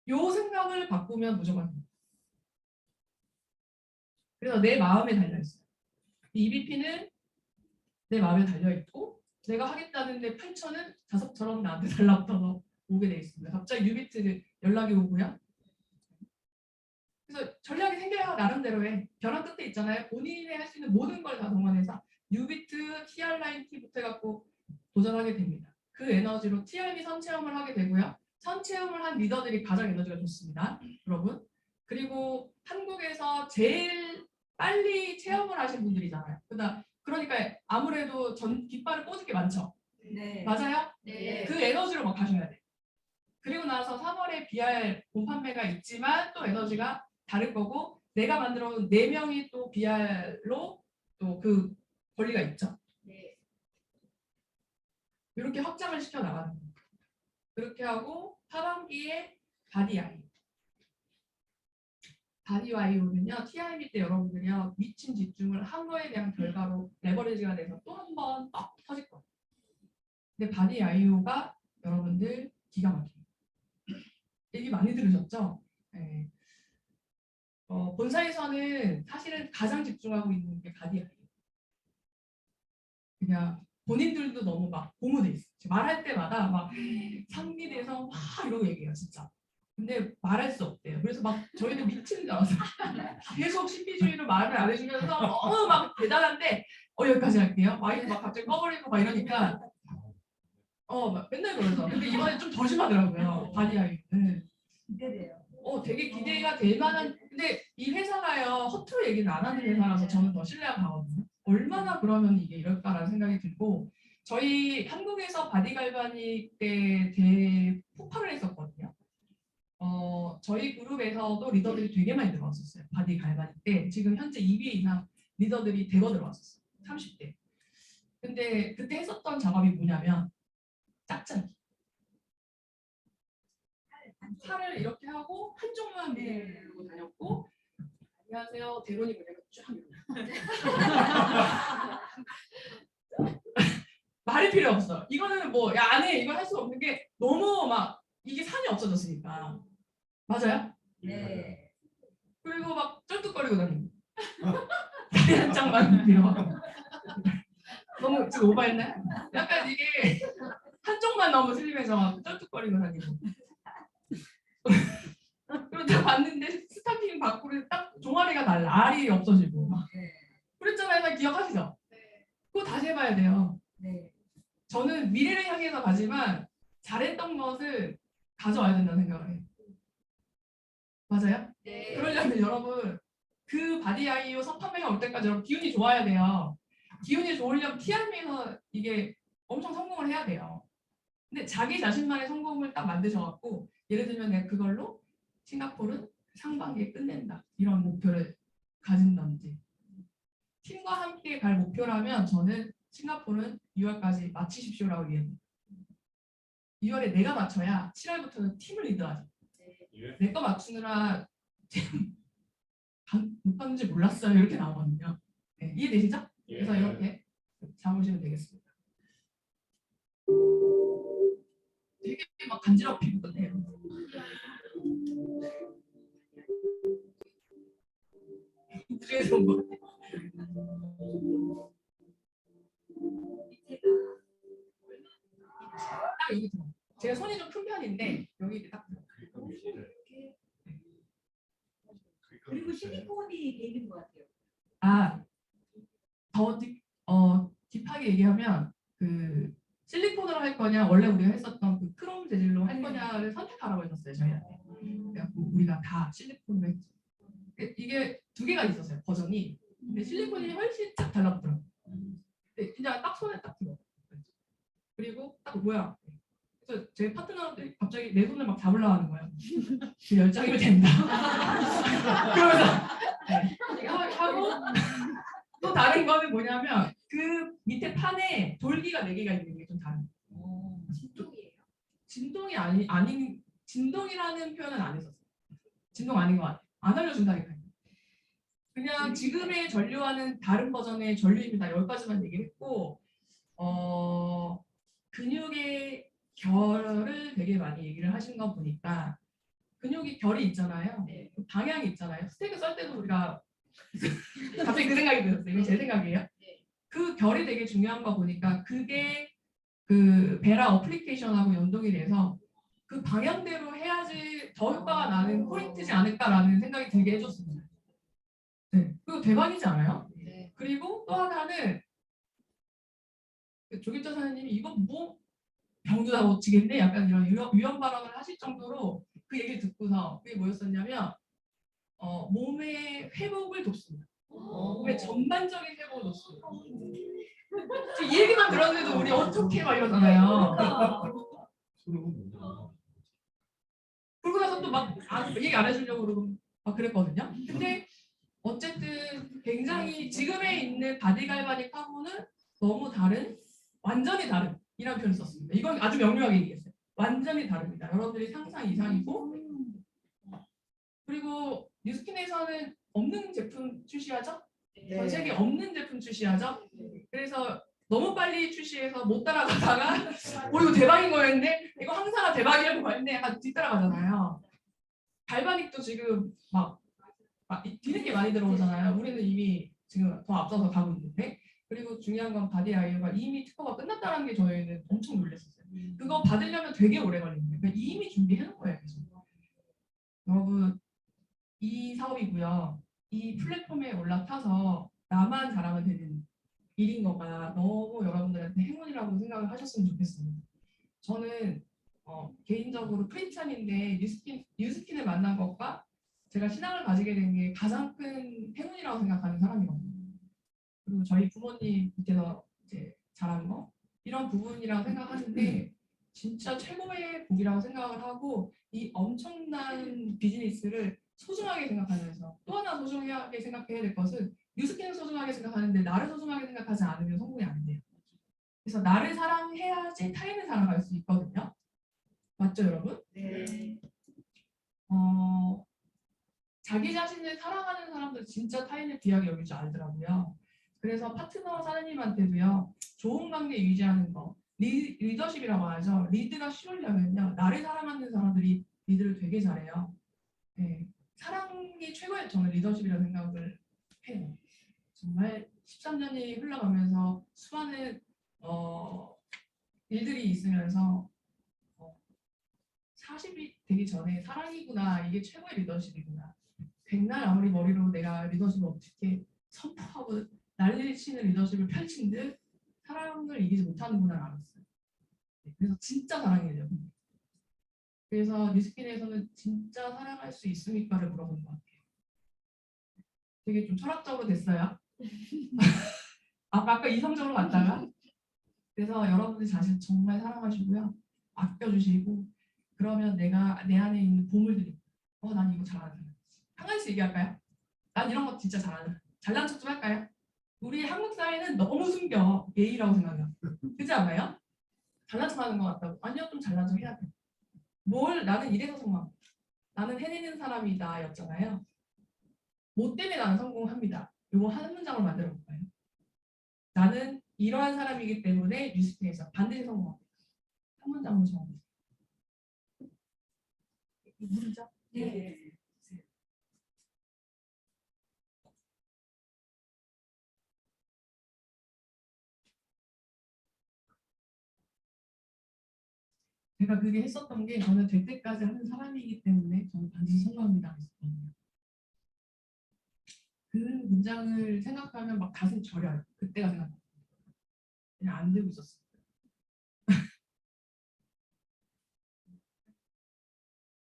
요 생각을 바꾸면 무조건 됩니다. 그래서 내 마음에 달려있어요. 이 EBP는 내 마음에 달려있고 내가 하겠다는데 8,000은 자석처럼 나한테 달라붙어서 오게 돼 있습니다. 갑자기 뉴비트 연락이 오고요. 그래서 전략이 생겨야 나름대로의 벼랑 끝에 있잖아요. 본인이 할 수 있는 모든 걸 다 동원해서 뉴비트, TR라인 T부터 해갖고 도전하게 됩니다. 그 에너지로 TRB 선체험을 하게 되고요. 선체험을 한 리더들이 가장 에너지가 좋습니다. 여러분. 그리고 한국에서 제일 빨리 체험을 하신 분들이잖아요. 그러니까 아무래도 깃발을 꽂을 게 많죠. 네. 맞아요? 네. 그 에너지로 막 가셔야 돼. 그리고 나서 3월에 BR 본판매가 있지만 또 에너지가 다를 거고 내가 만들어 놓은 4명이 또 BR로 또 그 권리가 있죠. 네. 이렇게 확장을 시켜 나가는 거예요. 그렇게 하고 하반기에 바디아이. 바디아이오는요. TIB 때 여러분들이요. 미친 집중을 한 거에 대한 결과로 레버리지가 돼서 또 한 번 빡 터질 거예요. 근데 바디아이오가 여러분들 기가 막혀요. 얘기 많이 들으셨죠? 네. 본사에서는 사실은 가장 집중하고 있는 게 바디아이오. 그냥 본인들도 너무 막 고무돼 있어. 말할 때마다 막 상기돼서 막 이러고 얘기해요, 진짜. 근데 말할 수 없대요. 그래서 막 저희도 미친 줄 알았어요. 계속 신비주의로 말을 안 해주면서 너무 막 대단한데 여기까지 할게요. 마이크 막 갑자기 꺼버리고 막 이러니까 막 맨날 그러죠. 근데 이번에 좀 더 심하더라고요. 바디아이는. 기대돼요. 되게 기대가 될 만한. 근데 이 회사가요 허투루 얘기는 안 하는 회사라서 저는 더 신뢰가 가거든요. 얼마나 그러면 이게 이럴까라는 생각이 들고 저희 한국에서 바디갈바닉 때 대폭발을 했었거든요. 저희 그룹에서도 리더들이 되게 많이 들어왔었어요. 바디 갈바니 때 지금 현재 2위 이상 리더들이 대거 들어왔었어요. 30대. 근데 그때 했었던 작업이 뭐냐면 짝짝이. 팔을 이렇게 하고 한쪽만 밀고 다녔고 안녕하세요 대론이고 내가 쫙 말이 필요 없어. 이거는 뭐 야 안 해 이거 할 수 없는 게 너무 막 이게 산이 없어졌으니까. 맞아요? 네. 그리고 막 쩔뚝거리고 다니고 다리 한 짝만 밀어. 너무 지금 오버했나요? 약간 이게 한쪽만 너무 슬림해서 쩔뚝거리고 다니고. 그리고 딱 봤는데 스타킹 밖으로 딱 종아리가 날라. 알이 없어지고 막. 네. 그랬잖아요. 기억하시죠? 그거 다시 해봐야 돼요. 네. 저는 미래를 향해서 가지만 잘했던 것을 가져와야 된다는 생각을 해요. 맞아요? 네. 그러려면 여러분 그 바디아이오 선판매가 올 때까지 여러분 기운이 좋아야 돼요. 기운이 좋으려면 TRM에서 이게 엄청 성공을 해야 돼요. 근데 자기 자신만의 성공을 딱 만드셔갖고 예를 들면 내가 그걸로 싱가포르는 상반기에 끝낸다 이런 목표를 가진다든지 팀과 함께 갈 목표라면 저는 싱가포르는 6월까지 마치십시오라고 얘기합니다. 6월에 내가 맞춰야 7월부터는 팀을 리드하죠. 예. 내 거 맞추느라 못 봤는지 몰랐어요. 이렇게 나오거든요. 네, 이해되시죠? 그래서 이렇게 잡으시면 되겠습니다. 되게 막 간지럽히고 끝내요. 그래서 뭐 딱 여기 들어. 제가 손이 좀 큰 편인데 여기 딱 들어. 그리고 실리콘이 되는 것 같아요. 아, 더 딥하게 얘기하면 그 실리콘으로 할 거냐 원래 우리가 했었던 그 크롬 재질로 할 거냐를 선택하라고 했었어요 저희한테. 그래갖고 우리가 다 실리콘으로 했죠. 이게 두 개가 있었어요 버전이. 근데 실리콘이 훨씬 딱 달라붙더라고요. 근데 그냥 딱 손에 딱 들어. 그리고 딱 뭐야? 그래서 제 파트너들이 갑자기 내 손을 막 잡으려고 하는 거예요. 그 열정이면 된다. 그러면서 네, 이렇게 하고 또 다른 거는 뭐냐면 그 밑에 판에 돌기가 4개가 있는 게 좀 다른 거예요. 진동이에요. 진동이 아닌 진동이라는 표현은 안 했었어요. 진동 아닌 것 같아요. 안 알려준다니까요. 그냥 지금의 전류와는 다른 버전의 전류입니다. 여기까지만 얘기했고 근육의 결을 되게 많이 얘기를 하신 거 보니까 근육이 결이 있잖아요. 네. 방향이 있잖아요. 스테이크 썰 때도 우리가 갑자기 그 생각이 들었어요. 이게 제 생각이에요. 네. 그 결이 되게 중요한 거 보니까 그게 그 베라 어플리케이션하고 연동이 돼서 그 방향대로 해야지 더 효과가 나는 포인트지 않을까라는 생각이 들게 해줬습니다. 네, 그거 대박이지 않아요? 네. 그리고 또 하나는 그 조길자 선생님이 이거 뭐 병도 못 치겠네 약간 이런 위험 발언을 하실 정도로 그 얘기를 듣고서 그게 뭐였었냐면 몸의 회복을 돕습니다. 몸의 전반적인 회복을 돕습니다. 지금 이 얘기만 들었는데도 우리 어떻게 막 이러잖아요. 그러고 나서 또 막 얘기 안 해주려고 그러고 막 그랬거든요. 근데 어쨌든 굉장히 지금에 있는 바디갈바닉하고는 너무 다른, 완전히 다른 이런 표현을 썼습니다. 이건 아주 명료하게 얘기했어요. 완전히 다릅니다. 여러분들이 상상 이상이고 그리고 뉴스킨에서는 없는 제품 출시하죠? 전 세계 없는 제품 출시하죠? 그래서 너무 빨리 출시해서 못 따라가다가 이거 대박인 거였는데 이거 항상 대박이라고 봤는데 약간 뒤따라가잖아요. 갈바닉도 지금 막 뒤늦게 많이 들어오잖아요. 우리는 이미 지금 더 앞서서 가고 있는데 그리고 중요한 건 바디아이오가 이미 특허가 끝났다는 게 저희는 엄청 놀랐었어요. 그거 받으려면 되게 오래 걸리는데 그러니까 이미 준비해놓은 거예요. 계속. 여러분 이 사업이고요. 이 플랫폼에 올라타서 나만 잘하면 되는 일인 거가 너무 여러분들한테 행운이라고 생각을 하셨으면 좋겠습니다. 저는 개인적으로 크리스찬인데 뉴스킨을 만난 것과 제가 신앙을 가지게 된 게 가장 큰 행운이라고 생각하는 사람이거든요. 그리고 저희 부모님 밑에서 이제 자란 거 이런 부분이라고 생각하는데 진짜 최고의 복이라고 생각을 하고 이 엄청난 비즈니스를 소중하게 생각하면서 또 하나 소중하게 생각해야 될 것은 뉴스킨을 소중하게 생각하는데 나를 소중하게 생각하지 않으면 성공이 안 돼요. 그래서 나를 사랑해야지 타인을 사랑할 수 있거든요. 맞죠, 여러분? 네. 자기 자신을 사랑하는 사람들 진짜 타인을 귀하게 여길 줄 알더라고요. 그래서 파트너 사장님한테도요. 좋은 관계 유지하는 거. 리더십이라고 하죠. 리드가 쉬우려면요. 나를 사랑하는 사람들이 리드를 되게 잘해요. 네. 사랑이 최고의 저는 리더십이라는 생각을 해요. 정말 13년이 흘러가면서 수많은 일들이 있으면서 40이 되기 전에 사랑이구나. 이게 최고의 리더십이구나. 백날 아무리 머리로 내가 리더십을 어떻게 선포하고 난리를 치는 리더십을 펼친 듯 사랑을 이기지 못하는구나 알았어요. 그래서 진짜 사랑이에요. 그래서 뉴스킨에서는 진짜 사랑할 수 있습니까를 물어보는 것 같아요. 되게 좀 철학적으로 됐어요. 아까 이성적으로 갔다가 그래서 여러분들 자신 정말 사랑하시고요. 아껴주시고 그러면 내가 내 안에 있는 보물들이 난 이거 잘하는 사람. 한 가지씩 얘기할까요? 난 이런 거 진짜 잘하는 사람. 잘난 척 좀 할까요? 우리 한국 사회는 너무 숨겨 예의라고 생각해요. 그렇지 않아요? 잘난 척 하는 것 같다고. 아니요, 좀 잘난 척 해야 돼. 나는 이래서 성공. 나는 해내는 사람이다 였잖아요. 뭐 때문에 나는 성공합니다. 이거 한 문장을 만들어 볼까요? 나는 이러한 사람이기 때문에 뉴스킨에서 반드시 성공합니다. 한 문장으로 정해보세요. 문장? 네. 제가 그게 했었던 게 저는 될 때까지 하는 사람이기 때문에 저는 반드시 성공합니다 했었거든요. 그 문장을 생각하면 막 가슴이 저려요. 그때가 생각나요. 그냥 안 되고 있었어요.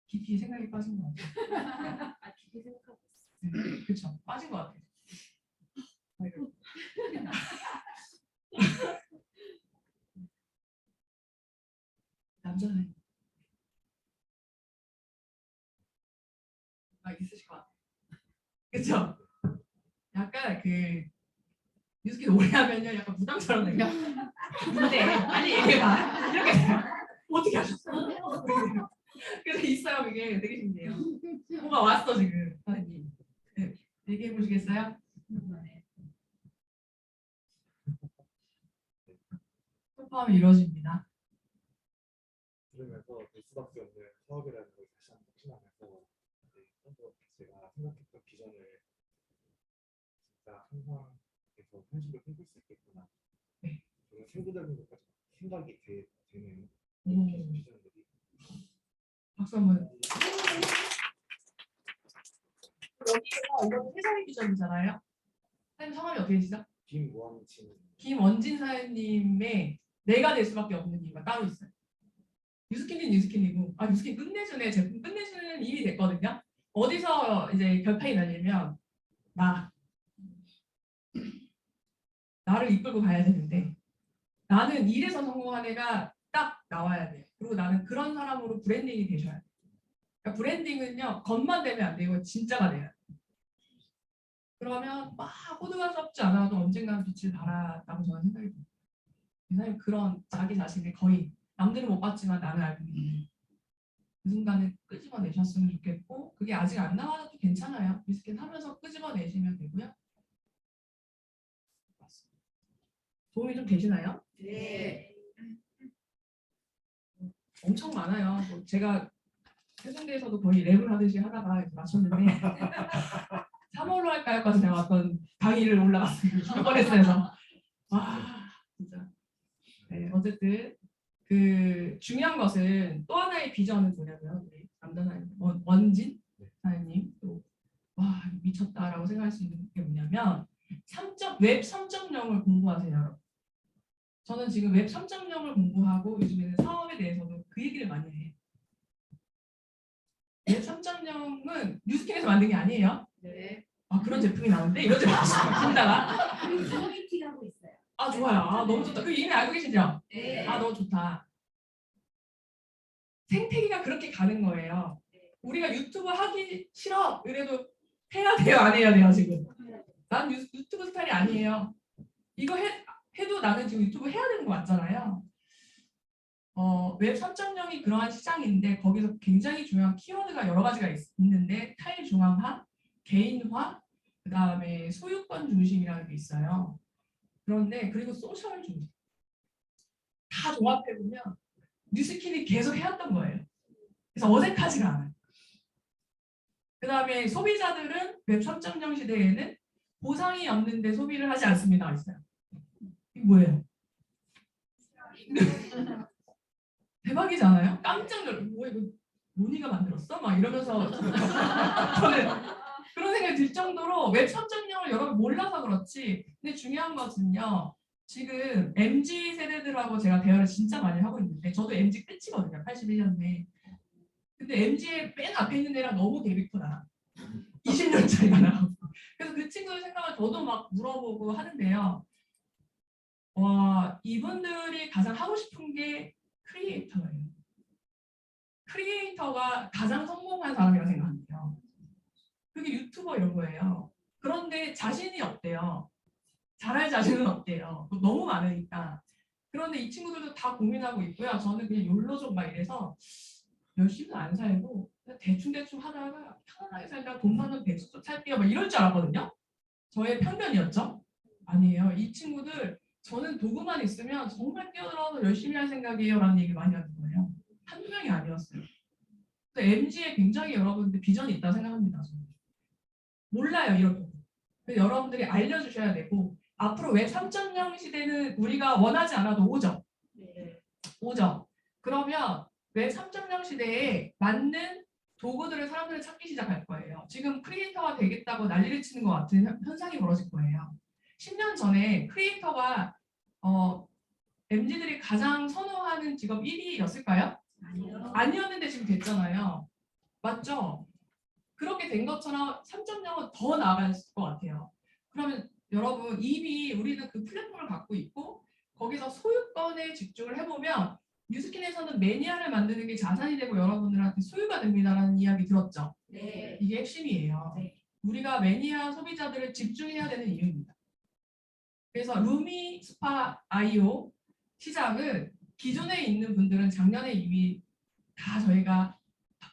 깊이 생각이 빠진 것 같아요. 깊이 생각하고 네, 그렇죠. 빠진 것 같아요. 남자는 있으실 것 같아요. 그렇죠? 약간 그 뉴스킨 오래 하면요, 약간 무당처럼 돼요. 근데 빨리 얘기해봐. 이렇게 돼요. 어떻게 하셨어요? 그래서 있어요, 그게 되게 신기해요. 뭐가 왔어 지금, 선생님. 네, 얘기해 보시겠어요? 소통하면 이루어집니다. 그러면서 될 수밖에 없는 사업이라는 걸 다시 한번 확신하면서 한번 제가 생각했던 비전을 진짜 항상 계속 현실로 옮길 수 있겠구나. 네. 저는 세부적인 것까지 생각이 되는 오. 비전들이. 박수 한번. 여기가 이건 회사의 비전이잖아요. 선생님 성함이 어떻게 되시죠? 김원진 사장님의 내가 될 수밖에 없는 이유가 따로 있어요. 뉴스킨은 뉴스킨이고, 뉴스킨 끝내주네 제품 끝내주는 이미 됐거든요. 어디서 이제 결판이 나려면 나를 이끌고 가야 되는데 나는 일에서 성공한 애가 딱 나와야 돼요. 그리고 나는 그런 사람으로 브랜딩이 되셔야 돼요. 그러니까 브랜딩은요 겉만 되면 안 되고 진짜가 돼요. 그러면 막 호들갑스럽지 않아도 언젠가는 빛을 발한다고 저는 생각이 듭니다. 사실 그런 자기 자신의 거의 남들은 못 봤지만 나는 알고 있는 그 순간에 끄집어내셨으면 좋겠고 그게 아직 안 나와도 괜찮아요. 뉴스킨 하면서 끄집어내시면 되고요. 도움이 좀 되시나요? 네. 엄청 많아요. 제가 세종대에서도 거의 랩을 하듯이 하다가 맞췄는데 3월로 할까요? 하고 제가 왔던 강의를 올라갔어요. 죽을 뻔했어요. 진짜. 네, 어쨌든 그 중요한 것은 또 하나의 비전은 뭐냐면 우리 남자 사장님 원진 사장님 또 미쳤다라고 생각할 수 있는 게 뭐냐면 웹 3.0을 공부하세요. 여러분. 저는 지금 웹 3.0을 공부하고 요즘에는 사업에 대해서도 그 얘기를 많이 해요. 웹 3.0은 뉴스킨에서 만든 게 아니에요. 네. 그런 제품이 나오는데 이런 제품이 나온다가 커뮤니티라고 있어요. 좋아요. 너무 좋다. 그 이미 알고 계시죠? 네. 너무 좋다. 생태계가 그렇게 가는 거예요. 우리가 유튜브 하기 싫어 이래도 해야 돼요, 안 해야 돼요 지금? 난 유튜브 스타일이 아니에요. 이거 해도 나는 지금 유튜브 해야 되는 거 맞잖아요. 웹 3.0이 그러한 시장인데 거기서 굉장히 중요한 키워드가 여러 가지가 있는데 탈중앙화, 개인화, 그 다음에 소유권 중심이라는 게 있어요. 그런데 그리고 소셜 중심 다 종합해 보면 뉴스킨이 계속 해왔던 거예요. 그래서 어색하지가 않아요. 그 다음에 소비자들은 웹 3.0 시대에는 보상이 없는데 소비를 하지 않습니다. 있어요. 이게 뭐예요? 대박이지 않아요? 깜짝 놀라. 뭐 이거 모니가 만들었어? 막 이러면서 저는 그런 생각이 들 정도로 웹 3.0을 여러분 몰라서 그렇지. 근데 중요한 것은요. 지금 MZ 세대들하고 제가 대화를 진짜 많이 하고 있는데 저도 MZ 끝이거든요. 81년대. 근데 MZ의 맨 앞에 있는 애랑 너무 갭이 크다. 20년 차이가 나고. 그래서 그 친구들 생각을 저도 막 물어보고 하는데요. 와, 이분들이 가장 하고 싶은 게 크리에이터예요. 크리에이터가 가장 성공한 사람이라고 생각합니다. 그게 유튜버 이런 거예요. 그런데 자신이 없대요. 잘할 자신은 없대요. 너무 많으니까. 그런데 이 친구들도 다 고민하고 있고요. 저는 그냥 욜로족 막 이래서 열심히 안 살고 대충대충 하다가 편안하게 살다가 돈 많은 백수도 살게요. 막 이럴 줄 알았거든요. 저의 편견이었죠. 아니에요. 이 친구들 저는 도구만 있으면 정말 뛰어들어서 열심히 할 생각이에요 라는 얘기 많이 하는 거예요. 한두 명이 아니었어요. MG에 굉장히 여러분들 비전이 있다고 생각합니다. 저는. 몰라요 이렇게. 여러분들이 알려주셔야 되고 앞으로 웹 3.0 시대는 우리가 원하지 않아도 오죠. 오죠. 그러면 웹 3.0 시대에 맞는 도구들을 사람들이 찾기 시작할 거예요. 지금 크리에이터가 되겠다고 난리를 치는 것 같은 현상이 벌어질 거예요. 10년 전에 크리에이터가 MZ들이 가장 선호하는 직업 1위였을까요? 아니었는데 지금 됐잖아요. 맞죠? 그렇게 된 것처럼 3.0은 더 나아갈 것 같아요. 그러면 여러분 이미 우리는 그 플랫폼을 갖고 있고 거기서 소유권에 집중을 해보면 뉴스킨에서는 매니아를 만드는 게 자산이 되고 여러분들한테 소유가 됩니다라는 이야기 들었죠? 네. 이게 핵심이에요. 네. 우리가 매니아 소비자들을 집중해야 되는 이유입니다. 그래서 루미 스파 아이오 시장은 기존에 있는 분들은 작년에 이미 다 저희가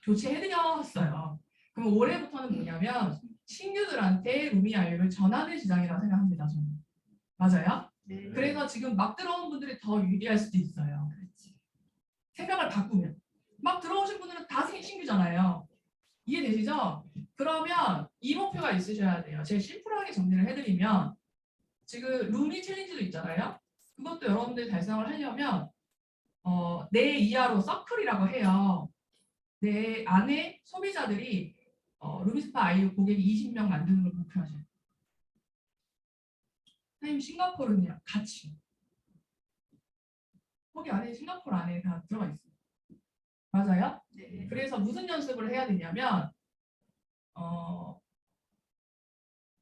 교체해드렸어요. 그럼 올해부터는 뭐냐면 신규들한테 루미 아이오를 전하는 시장이라고 생각합니다. 저는. 맞아요? 네. 그래서 지금 막 들어온 분들이 더 유리할 수도 있어요. 생각을 바꾸면. 막 들어오신 분들은 다 신규잖아요. 이해되시죠? 그러면 이 목표가 있으셔야 돼요. 제가 심플하게 정리를 해드리면 지금 루미 챌린지도 있잖아요. 그것도 여러분들이 달성을 하려면 내 이하로 서클이라고 해요. 내 안에 소비자들이 루미스파 아이유 고객이 20명 만드는 걸 목표하셔요. 선생님 싱가포르는요? 같이. 거기 안에 싱가포르 안에 다 들어가 있어요. 맞아요? 네. 그래서 무슨 연습을 해야 되냐면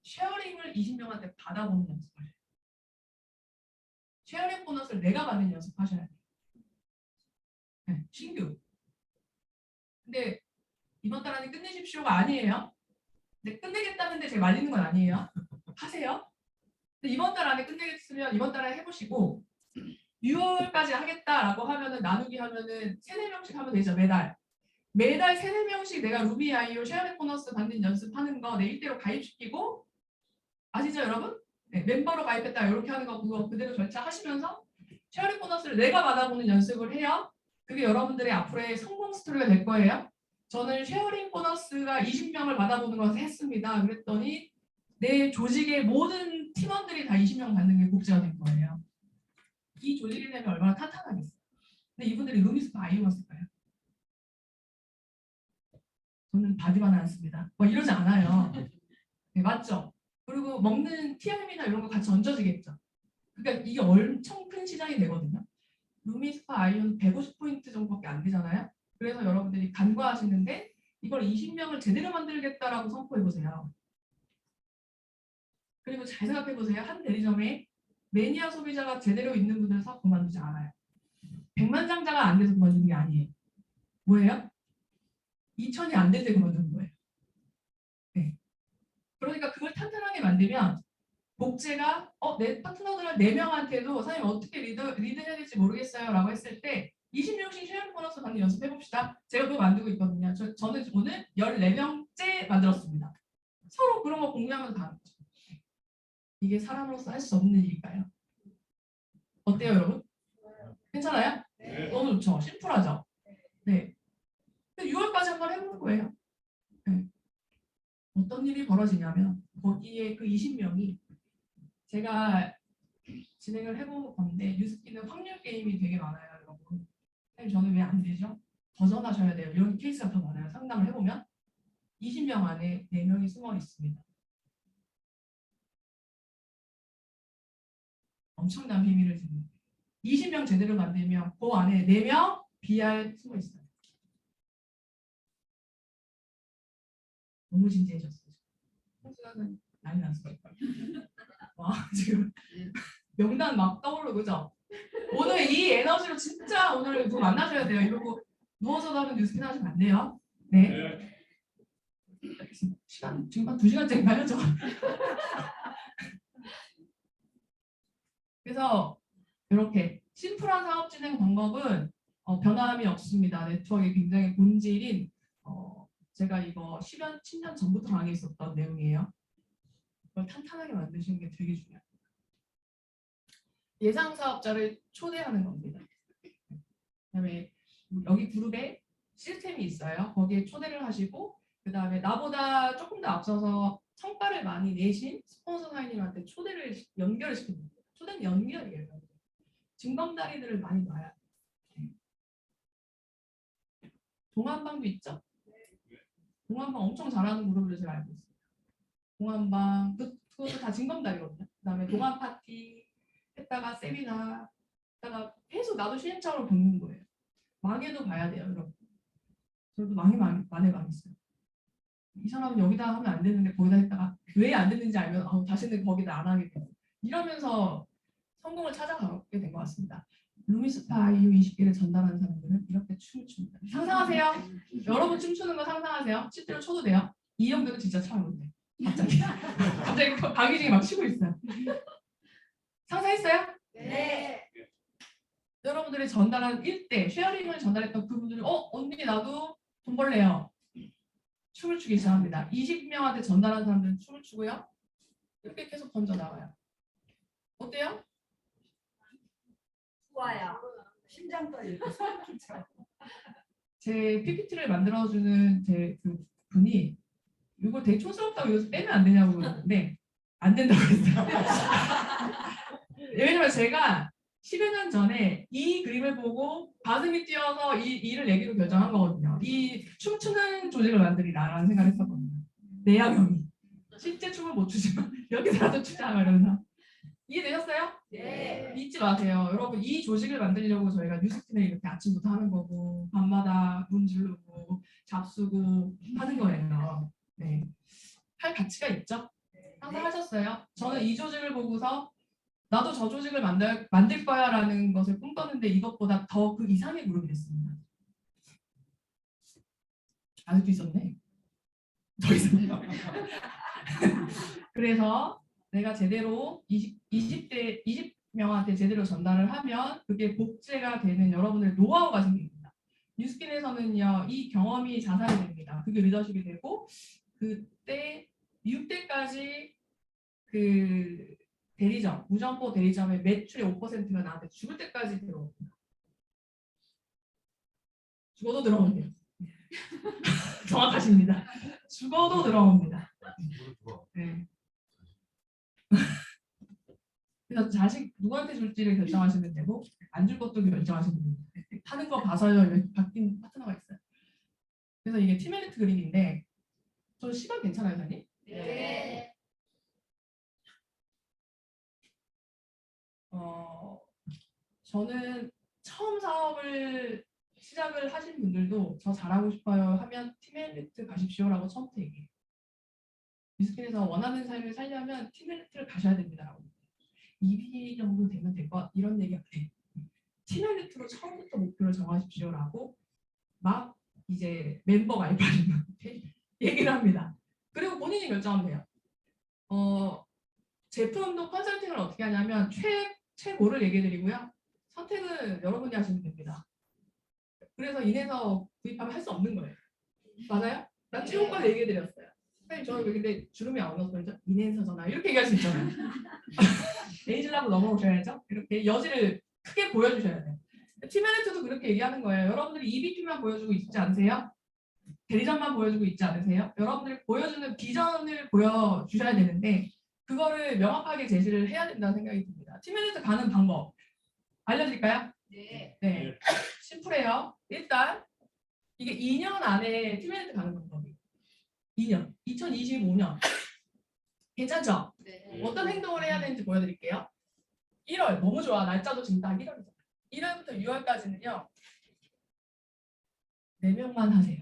쉐어링을 20명한테 받아보는 연습을 해요. 쉐어링 보너스를 내가 받는 연습하셔야 돼요. 네, 신규. 근데 이번 달 안에 끝내십시오가 아니에요. 근데 끝내겠다는데 제가 말리는 건 아니에요. 하세요. 근데 이번 달 안에 끝내겠으면 이번 달에 해보시고 6월까지 하겠다라고 하면은 나누기 하면은 3-4명씩 하면 되죠. 매달 3-4명씩 내가 루비 아이오 쉐어링 보너스 받는 연습하는 거 내 일대로 가입시키고 아시죠 여러분? 네, 멤버로 가입했다 이렇게 하는 거 그거 그대로 절차 하시면서 쉐어링 보너스를 내가 받아보는 연습을 해요. 그게 여러분들의 앞으로의 성공 스토리가 될 거예요. 저는 쉐어링 보너스가 20명을 받아보는 것을 했습니다. 그랬더니 내 조직의 모든 팀원들이 다 20명 받는 게 복지가 된 거예요. 이 조직이 되면 얼마나 탄탄하겠어요. 근데 이분들이 루미스파 아이오였을까요? 저는 바디만 안 씁니다. 뭐 이러지 않아요. 네, 맞죠? 그리고 먹는 TM이나 이런 거 같이 얹어지겠죠. 그러니까 이게 엄청 큰 시장이 되거든요. 루미스파 아이오는 150포인트 정도밖에 안 되잖아요. 그래서 여러분들이 간과하시는데 이걸 20명을 제대로 만들겠다라고 선포해보세요. 그리고 잘 생각해보세요. 한 대리점에 매니아 소비자가 제대로 있는 분들은 사업 그만두지 않아요. 백만장자가 안 돼서 그만두는 게 아니에요. 뭐예요? 2천이 안 될 때 그만두는 거예요. 네. 그러니까 그걸 탄탄하게 만들면 복제가 내 파트너들 4명한테도 선생님 어떻게 리드해야 될지 모르겠어요 라고 했을 때 20명씩 쉐어링 보너스 받는 연습해 봅시다. 제가 그거 만들고 있거든요. 저는 오늘 14명째 만들었습니다. 서로 그런 거 공유하면서 가는 거죠. 이게 사람으로서 할 수 없는 일일까요? 어때요 여러분? 괜찮아요? 네. 너무 좋죠. 심플하죠? 네. 6월까지 한번 해보는 거예요. 네. 어떤 일이 벌어지냐면 거기에 그 20명이 제가 진행을 해볼 건데 뉴스키는 확률 게임이 되게 많아요 여러분. 선생님 저는 왜 안 되죠? 도전하셔야 돼요. 이런 케이스가 더 많아요. 상담을 해보면 20명 안에 4명이 숨어 있습니다. 엄청난 비밀을 지금 20명 제대로 만들면 그 안에 4명 BR 숨어 있어요. 너무 진지해졌어요. 홍수가는 난리 났어요. 와 지금 명단 막 떠오르고 그죠? 오늘 이 에너지로 진짜 오늘 누구 만나셔야 돼요. 이러고 누워서도 하는 뉴스킨 하시면 안 돼요. 네. 시간 지금 한 2시간째인가요? 저? 그래서 이렇게 심플한 사업 진행 방법은 변함이 없습니다. 네트워크의 굉장히 본질인 제가 이거 10년 전부터 강의했었던 내용이에요. 그걸 탄탄하게 만드시는 게 되게 중요해요. 예상 사업자를 초대하는 겁니다. 그다음에 여기 그룹에 시스템이 있어요. 거기에 초대를 하시고 그다음에 나보다 조금 더 앞서서 성과를 많이 내신 스폰서 사장님한테 초대를 연결을 시키는 거예요. 초대는 연결이에요. 징검다리들을 많이 놔야 돼요. 동안방도 있죠? 동안방 엄청 잘하는 그룹을 제가 알고 있어요. 동안방 그것도 다 징검다리거든요. 그다음에 동안 파티 했다가 세미나 했다가 계속 나도 시행착오를 겪는 거예요. 망해도 봐야 돼요, 여러분. 저도 망했어요. 이 사람은 여기다 하면 안 되는데 거기다 했다가 왜 안 됐는지 알면 다시는 거기다 안 하게 돼요. 이러면서 성공을 찾아가게 된 것 같습니다. 루미스파 IU 20개를 전달하는 사람들은 이렇게 춤을 춥니다. 상상하세요? 여러분 춤추는 거 상상하세요? 실제로 춰도 돼요? 이 형들은 진짜 춰요. 갑자기 강의 중에 막 치고 있어요. 상상했어요? 네. 여러분들이 전달한 1대 쉐어링을 전달했던 그분들이 언니 나도 돈 벌래요. 춤을 추기 시작합니다. 20명한테 전달한 사람들은 춤을 추고요. 이렇게 계속 번져나와요. 어때요? 좋아요. 심장 떨리고 제 PPT를 만들어주는 제 그 분이 이걸 되게 촌스럽다고 여기서 빼면 안 되냐고 그러는데 안 된다고 했어요. 왜냐면 제가 10여 년 전에 이 그림을 보고 가슴이 뛰어서 이 일을 내기로 결정한 거거든요. 이 춤추는 조직을 만들이라라는 생각을 했었거든요. 내야경이 실제 춤을 못 추지만 여기서라도 추자 이러면서 이해되셨어요? 네. 잊지 마세요. 여러분 이 조직을 만들려고 저희가 뉴스킨을 이렇게 아침부터 하는 거고 밤마다 문 지르고 잡수고 하는 거예요. 네. 할 가치가 있죠? 항상 하셨어요? 저는 이 조직을 보고서 나도 저 조직을 만들 거야 라는 것을 꿈꿨는데 이것보다 더 그 이상의 그룹이 됐습니다. 아직도 있었네. 더 있었네요. 그래서 내가 제대로 20명한테 제대로 전달을 하면 그게 복제가 되는 여러분의 노하우가 생깁니다. 뉴스킨에서는요, 이 경험이 자산이 됩니다. 그게 리더십이 되고 그때 6대까지 그 대리점, 무점포 대리점의 매출의 5%가 나한테 죽을 때까지 들어옵니다. 죽어도 들어옵니다. 정확하십니다. 죽어도 들어옵니다. 네. 그래서 자식 누구한테 줄지를 결정하시면 되고 안 줄 것도 결정하시면 됩니다. 하는 거 봐서요. 바뀐 파트너가 있어요. 그래서 이게 티멜리트 그림인데 저 시간 괜찮아요, 사님? 네. 저는 처음 사업을 시작을 하신 분들도 저 잘하고 싶어요 하면 티멜리트 가십시오라고 처음부터 얘기해요. 뉴스킨에서 원하는 삶을 살려면 티멜리트를 가셔야 됩니다라고. 2B 정도 되면 될 것 이런 얘기 안 해. 티멜리트로 처음부터 목표를 정하십시오라고 막 이제 멤버 가입하는 분한테 얘기를 합니다. 그리고 본인이 결정하면 돼요. 제품도 컨설팅을 어떻게 하냐면 최고를 얘기해드리고요. 선택은 여러분이 하시면 됩니다. 그래서 인해서 구입하면 할 수 없는 거예요. 맞아요? 난 최고까지 얘기해드렸어요. 선생님 저는 왜 근데 주름이 안 올라서 그러죠? 인해서잖아. 이렇게 얘기할 수 있잖아요. 에이즐라고 넘어오셔야죠. 이렇게 여지를 크게 보여주셔야 돼요. 티메리트도 그렇게 얘기하는 거예요. 여러분들이 EBP만 보여주고 있지 않으세요? 대리점만 보여주고 있지 않으세요? 여러분들이 보여주는 비전을 보여주셔야 되는데 그거를 명확하게 제시를 해야 된다는 생각이 듭니다. 티메리트 가는 방법 알려드릴까요? 네. 네. 심플해요. 일단 이게 2년 안에 티메리트 가는 방법이에요. 2년. 2025년. 괜찮죠? 네. 어떤 행동을 해야 되는지 보여드릴게요. 1월 너무 좋아. 날짜도 지금 딱 1월이잖아요. 1월부터 6월까지는요. 4명만 하세요.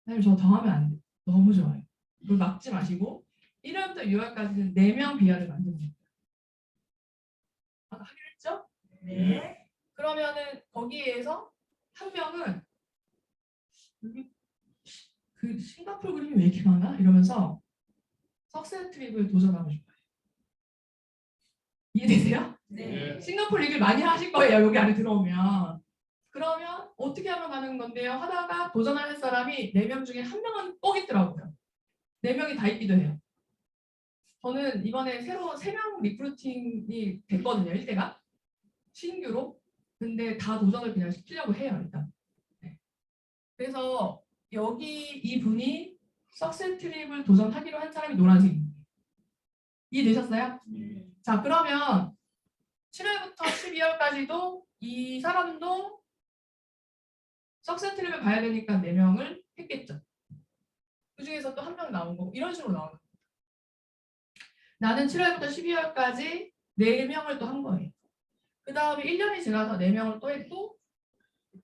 선생님 저 더 하면 안 돼요. 너무 좋아요. 그걸 막지 마시고 1월부터 6월까지는 4명 비하를 만드는 거예요. 아까 하기로 했죠? 네. 그러면은 거기에서 한 명은 여기 그 싱가포르 그림이 왜 이렇게 많아? 이러면서 석센 트립을 도전하고 싶어요. 이해되세요? 네. 싱가포르 얘기를 많이 하실 거예요. 여기 안에 들어오면. 그러면 어떻게 하면 가는 건데요? 하다가 도전할 사람이 4명 중에 한 명은 꼭 있더라고요. 4명이 다 있기도 해요. 저는 이번에 새로 3명 리크루팅이 됐거든요. 1대가. 신규로. 근데 다 도전을 그냥 시키려고 해요. 일단. 네. 그래서 여기 이분이 석센 트립을 도전하기로 한 사람이 노란색입니다. 이해되셨어요? 자 그러면 7월부터 12월까지도 이 사람도 석센 트립을 봐야 되니까 4명을 했겠죠. 그 중에서 또 한 명 나온 거고 이런 식으로 나오는 거예요. 나는 7월부터 12월까지 4명을 또 한 거예요. 그 다음에 1년이 지나서 4명을 또 했고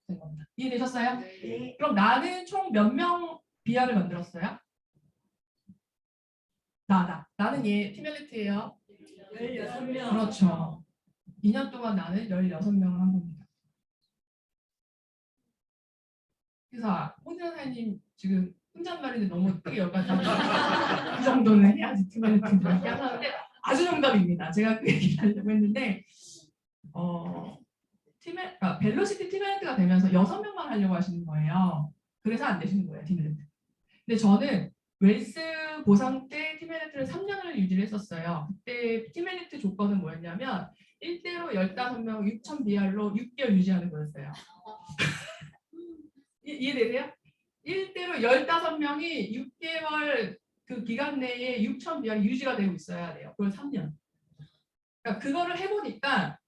된 겁니다. 이해되셨어요? 네. 그럼 나는 총 몇 명 비하를 만들었어요? 나는 얘 티멜리트예요. 16명. 그렇죠. 2년 동안 나는 16명을 한 겁니다. 그래서 홍진아님 지금 혼잣말인데 너무 크게 여기까지 그 정도는 해야지 티멜리트를 하는데 아주 정답입니다. 제가 그 얘기를 하려고 했는데 벨로시티 티멜리트가 되면서 6명만 하려고 하시는 거예요. 그래서 안 되시는 거예요. 티멜리트. 근데 저는 웰스 보상 때 티멜리트를 3년을 유지를 했었어요. 그때 티멜리트 조건은 뭐였냐면 1대로 15명 6천 BR로 6개월 유지하는 거였어요. 이해되세요? 1대로 15명이 6개월 그 기간 내에 6천 BR이 유지가 되고 있어야 돼요. 그걸 3년. 그러니까 그거를 해보니까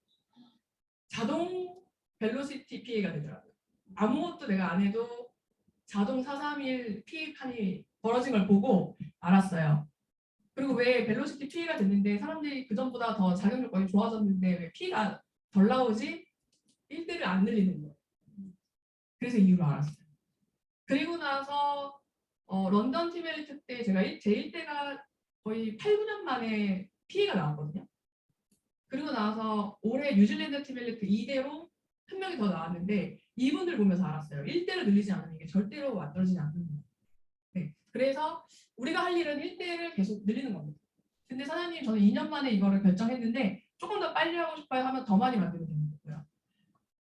자동 벨로시티 PA가 되더라고요. 아무것도 내가 안 해도 자동 431 PA 판이 벌어진 걸 보고 알았어요. 그리고 왜 벨로시티 PA가 됐는데 사람들이 그전보다 더 자격 요건이 좋아졌는데 왜 P가 덜 나오지? 1대를 안 늘리는 거예요. 그래서 이유를 알았어요. 그리고 나서 런던 티멜리트 때 제가 제 1대가 거의 8, 9년 만에 PA가 나왔거든요. 그리고 나서 올해 뉴질랜드 티멜리트 2대로 한 명이 더 나왔는데 이분들 보면서 알았어요. 1대를 늘리지 않으면 이게 절대로 만들어지지 않는 거예요. 네. 그래서 우리가 할 일은 1대를 계속 늘리는 겁니다. 근데 사장님 저는 2년 만에 이거를 결정했는데 조금 더 빨리 하고 싶어요 하면 더 많이 만들면 되는 거고요.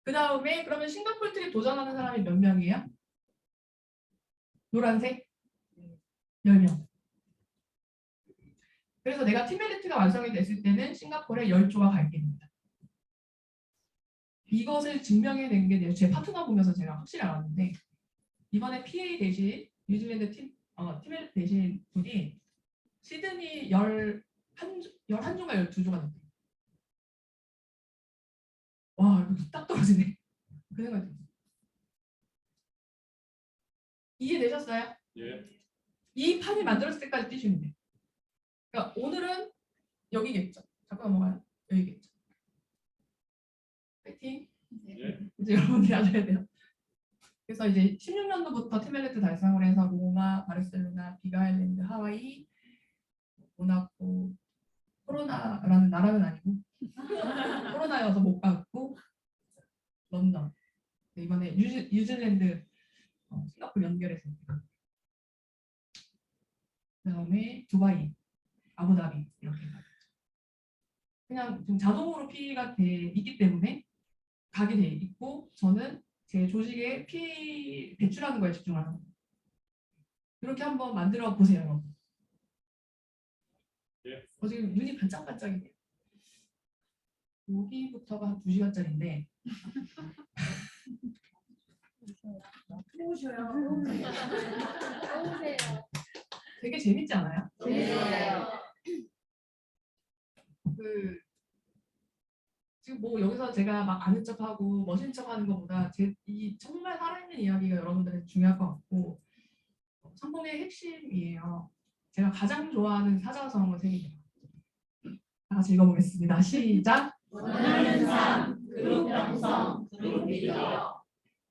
그 다음에 그러면 싱가포르 트립 도전하는 사람이 몇 명이에요? 노란색? 10명. 그래서 내가 티멜리트가 완성이 됐을 때는 싱가포르에 10조가 갈 겁니다. 이것을 증명해낸 게 제 파트너 보면서 제가 확실히 알았는데 이번에 PA 대신 뉴질랜드 티멜리트 대신 분이 시드니 11조가 12조가 됐대요. 와 이거 딱 떨어지네. 그 생각이 들었어요. 이해되셨어요? 예. 이 판이 만들어질 때까지 뛰시면 돼요. 그러니까 오늘은 여기겠죠. 잠깐 넘어가요. 여기겠죠. 파이팅. 예. 이제 여러분들이 하셔야 돼요. 그래서 이제 16년도부터 티멜리트 달성을 해서 로마, 바르셀로나, 비가일랜드, 하와이, 모나코, 코로나라는 나라는 아니고 코로나여서 못 갔고 런던 이번에 뉴질랜드, 싱가포르 연결해서 그다음에 두바이, 아부다비 이렇게 그냥 좀 자동으로 PE가 돼 있기 때문에 가게 돼 있고 저는 제 조직에 PE 배출하는 거에 집중하는 거예요. 이렇게 한번 만들어 보세요, 여러분. 예. 지금 눈이 반짝반짝이네요. 여기부터가 한 2시간짜리인데 해보셔요. 되게 재밌지 않아요? 재밌어요. 지금 뭐 여기서 제가 막 아는 척하고 멋진 척하는 것보다 이 정말 살아있는 이야기가 여러분들한테 중요할 것 같고 성공의 핵심이에요. 제가 가장 좋아하는 사자성어 3개입니다. 다 같이 읽어보겠습니다. 시작. 원하는 삶, 그룹 형성, 그룹 리더.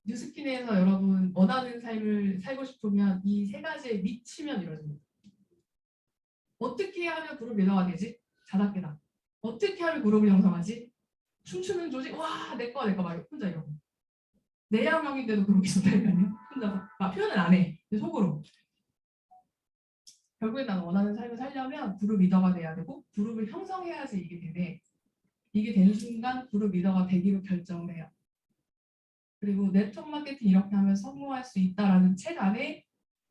뉴스킨에서 여러분 원하는 삶을 살고 싶으면 이 3가지에 미치면 이루어집니다. 어떻게 하면 그룹 리더가 되지? 자다깨다. 어떻게 하면 그룹을 형성하지? 춤추는 조직, 와, 내거 막 혼자 이러고. 내향형인데도 그룹이 있었다니까요. 혼자서. 표현은 안 해. 근데 속으로. 결국에 나는 원하는 삶을 살려면 그룹 리더가 돼야 되고 그룹을 형성해야지 이게 되네. 이게 되는 순간 그룹 리더가 되기로 결정을 해요. 그리고 네트워크 마케팅 이렇게 하면 성공할 수 있다라는 책 안에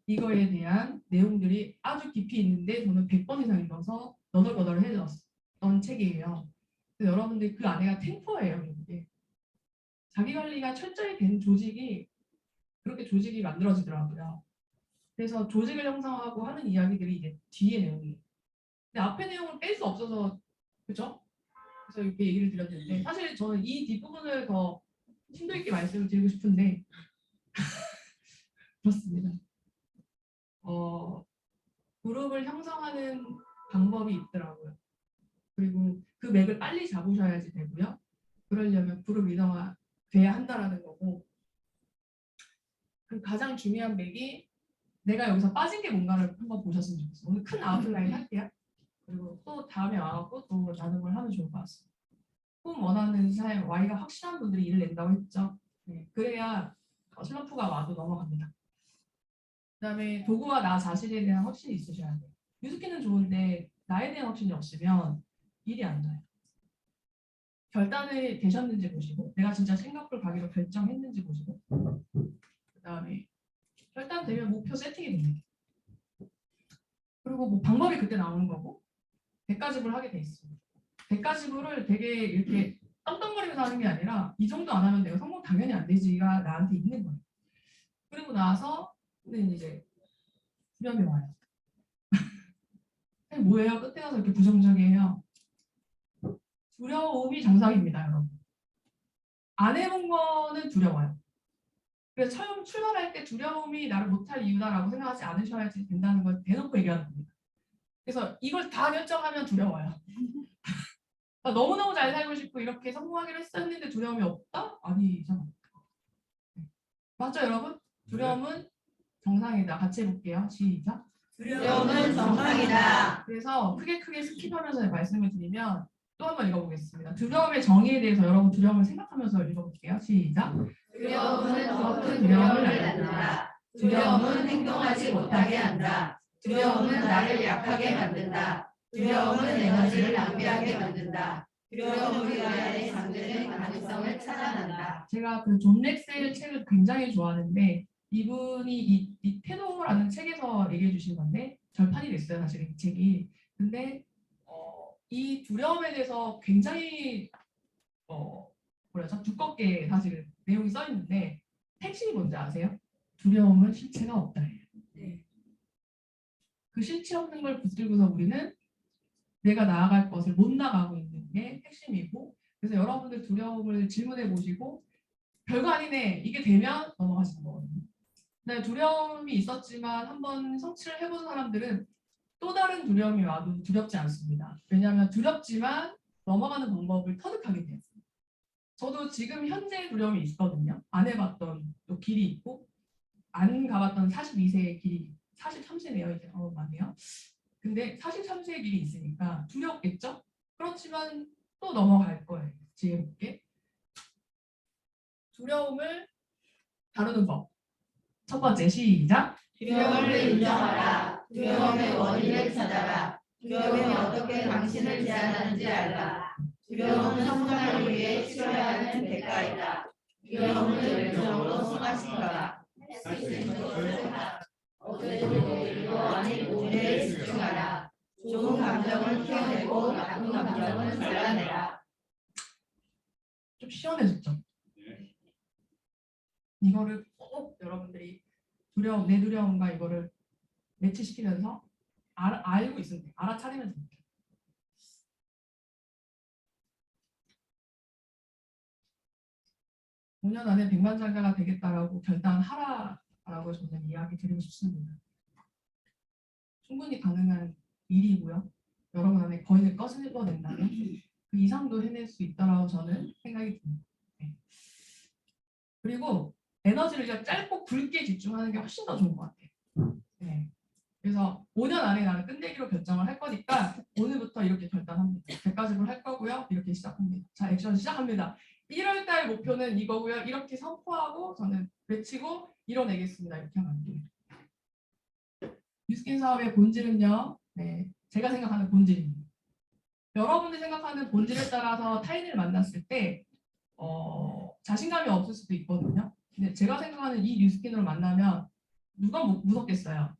이거에 대한 내용들이 아주 깊이 있는데 저는 100번 이상 읽어서 너덜너덜해졌던 책이에요. 그래서 여러분들 그 안에가 템포예요. 이게. 자기관리가 철저히 된 조직이 그렇게 조직이 만들어지더라고요. 그래서 조직을 형성하고 하는 이야기들이 이제 뒤에 내용이에요. 근데 앞에 내용을 뺄 수 없어서 그죠? 그래서 이렇게 얘기를 드렸는데 사실 저는 이 뒷부분을 더 심도 있게 말씀을 드리고 싶은데 그렇습니다. 그룹을 형성하는 방법이 있더라고요. 그리고 그 맥을 빨리 잡으셔야지 되고요. 그러려면 그룹 리더가 돼야 한다라는 거고 그 가장 중요한 맥이 내가 여기서 빠진 게 뭔가를 한번 보셨으면 좋겠어요. 오늘 큰 아웃라인 할게요. 그리고 또 다음에 와갖고 또 나눔을 하면 좋을 것 같습니다. 꿈 원하는 삶, Y가 확실한 분들이 일을 낸다고 했죠. 네, 그래야 슬럼프가 와도 넘어갑니다. 그 다음에 도구와 나 자신에 대한 확신이 있으셔야 돼요. 뉴스키는 좋은데 나에 대한 확신이 없으면 일이 안 돼요. 결단이 되셨는지 보시고 내가 진짜 싱가포르 가기로 결정했는지 보시고 그 다음에 결단되면 목표 세팅이 됩니다. 그리고 뭐 방법이 그때 나오는 거고 대가지불 하게 돼 있습니다. 대가지불을 되게 이렇게 떵떵거리면서 하는 게 아니라 이 정도 안 하면 내가 성공 당연히 안 되지가 나한테 있는 거예요. 그리고 나서는 이제 두려움이 와요. 뭐예요? 끝에 가서 이렇게 부정적이에요. 두려움이 정상입니다, 여러분. 안 해본 거는 두려워요. 그래서 처음 출발할 때 두려움이 나를 못할 이유다라고 생각하지 않으셔야지 된다는 걸 대놓고 얘기하는 겁니다. 그래서 이걸 다 결정하면 두려워요. 너무너무 잘 살고 싶고 이렇게 성공하기로 했었는데 두려움이 없다? 아니잖아. 맞죠, 여러분? 두려움은 정상이다. 같이 해볼게요. 시작. 두려움은 정상이다. 그래서 크게 스킵하면서 말씀을 드리면 또 한번 읽어보겠습니다. 두려움의 정의에 대해서 여러분 두려움을 생각하면서 읽어볼게요. 시작. 두려움은 더 큰 두려움을 낳는다. 두려움은 행동하지 못하게 한다. 두려움은 나를 약하게 만든다. 두려움은 에너지를 낭비하게 만든다. 두려움으로 인해 잠드는 가능성을 차단한다. 제가 그 존 렉셀 책을 굉장히 좋아하는데 이분이 이 테노라는 책에서 얘기해 주신 건데 절판이 됐어요, 사실 이 책이. 근데 이 두려움에 대해서 굉장히 뭐라죠? 두껍게 사실 내용이 써 있는데 핵심이 뭔지 아세요? 두려움은 실체가 없다예요. 네. 그 실체 없는 걸 붙들고서 우리는 내가 나아갈 것을 못 나가고 있는 게 핵심이고 그래서 여러분들 두려움을 질문해 보시고 별거 아니네 이게 되면 넘어가시는 거거든요. 네, 두려움이 있었지만 한번 성취를 해본 사람들은 또 다른 두려움이 와도 두렵지 않습니다. 왜냐하면 두렵지만 넘어가는 방법을 터득하게 돼요. 저도 지금 현재 두려움이 있거든요. 안 해봤던 또 길이 있고 안 가봤던 42세의 길이 43세네요. 이제 맞네요. 근데 43세의 길이 있으니까 두렵겠죠? 그렇지만 또 넘어갈 거예요. 지혜롭게. 두려움을 다루는 법. 첫 번째 시작. 두려움을 인정하라. 두려움의 원인을 찾아라. 두려움이 어떻게 당신을 제한하는지 알라. 두려움은 성장을 위해 치러야 하는 대가이다. 두려움을 열정으로 승화시켜라. 할 수 있는 것을 하라. 어제도 일도 아닌 오늘에 집중하라. 좋은 감정을 키워내고 나쁜 감정은 잘라내라. 좀 시원해졌죠? 이거를 꼭 여러분들이 내 두려움과 이거를 매치시키면서 알고 있으면 돼요. 알아차리면 됩니다. 오 년 안에 백만장자가 되겠다라고 결단하라라고 저는 이야기 드리고 싶습니다. 충분히 가능한 일이고요. 여러분 안에 거인을 꺼내낸다면 그 이상도 해낼 수 있다라고 저는 생각이 듭니다. 네. 그리고 에너지를 그냥 짧고 굵게 집중하는 게 훨씬 더 좋은 것 같아요. 네. 그래서 5년 안에 나는 끝내기로 결정을 할 거니까 오늘부터 이렇게 결단합니다. 100가지를 할 거고요. 이렇게 시작합니다. 자, 액션 시작합니다. 1월 달 목표는 이거고요. 이렇게 선포하고 저는 외치고 이뤄내겠습니다. 이렇게 하면 안 돼요. 뉴스킨 사업의 본질은요. 네, 제가 생각하는 본질입니다. 여러분들이 생각하는 본질에 따라서 타인을 만났을 때 자신감이 없을 수도 있거든요. 근데 제가 생각하는 이 뉴스킨으로 만나면 누가 무섭겠어요?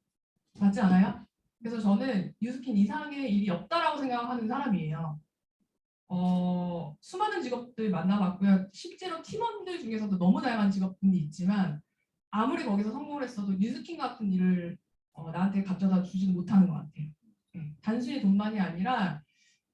맞지 않아요? 그래서 저는 뉴스킨 이상의 일이 없다라고 생각하는 사람이에요. 수많은 직업들 만나봤고요. 실제로 팀원들 중에서도 너무 다양한 직업들이 있지만 아무리 거기서 성공을 했어도 뉴스킨 같은 일을 나한테 가져다 주지는 못하는 것 같아요. 네. 단순히 돈만이 아니라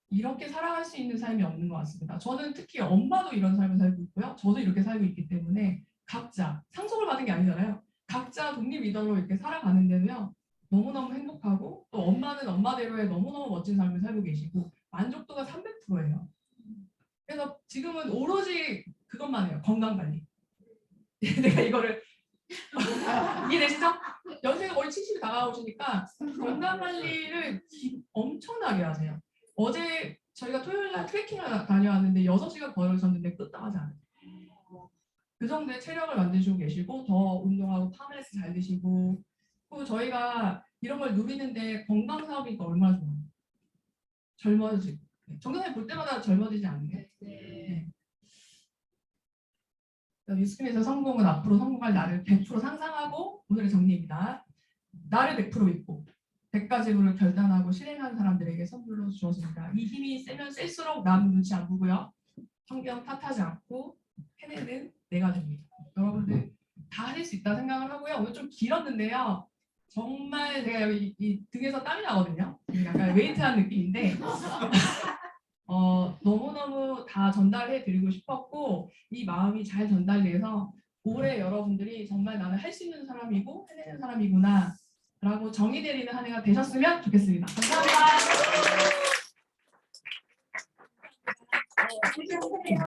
이렇게 살아갈 수 있는 삶이 없는 것 같습니다. 저는 특히 엄마도 이런 삶을 살고 있고요. 저도 이렇게 살고 있기 때문에 각자 상속을 받은 게 아니잖아요. 각자 독립 리더로 이렇게 살아가는 데는요. 너무너무 행복하고 또 엄마는 엄마대로의 너무너무 멋진 삶을 살고 계시고 만족도가 300%예요. 그래서 지금은 오로지 그것만 해요. 건강관리. 내가 이거를 이해되시죠? 연세가 거의 70이 다가오시니까 건강관리를 엄청나게 하세요. 어제 저희가 토요일날 트레킹을 다녀왔는데 6시간 걸으셨는데 끄떡하지 않아요. 그 정도의 체력을 만드시고 계시고 더 운동하고 파마레스 잘 드시고 그리고 저희가 이런 걸 누리는데 건강 사업이니까 얼마나 좋아요. 젊어지고 정선생님 볼 때마다 젊어지지 않나요? 네. 뉴스킨에서 성공은 앞으로 성공할 나를 100% 상상하고 오늘의 정리입니다. 나를 100% 믿고 100가지를 결단하고 실행하는 사람들에게 선물로 주어집니다. 이 힘이 세면 셀수록 남 눈치 안 보고요. 환경 탓하지 않고 해내는 내가 됩니다. 여러분들 다 하실 수 있다 생각을 하고요. 오늘 좀 길었는데요. 정말 제가 여기 이 등에서 땀이 나거든요. 약간 웨이트한 느낌인데 너무너무 다 전달해 드리고 싶었고 이 마음이 잘 전달돼서 올해 여러분들이 정말 나는 할 수 있는 사람이고 해내는 사람이구나 라고 정의 내리는 한 해가 되셨으면 좋겠습니다. 감사합니다.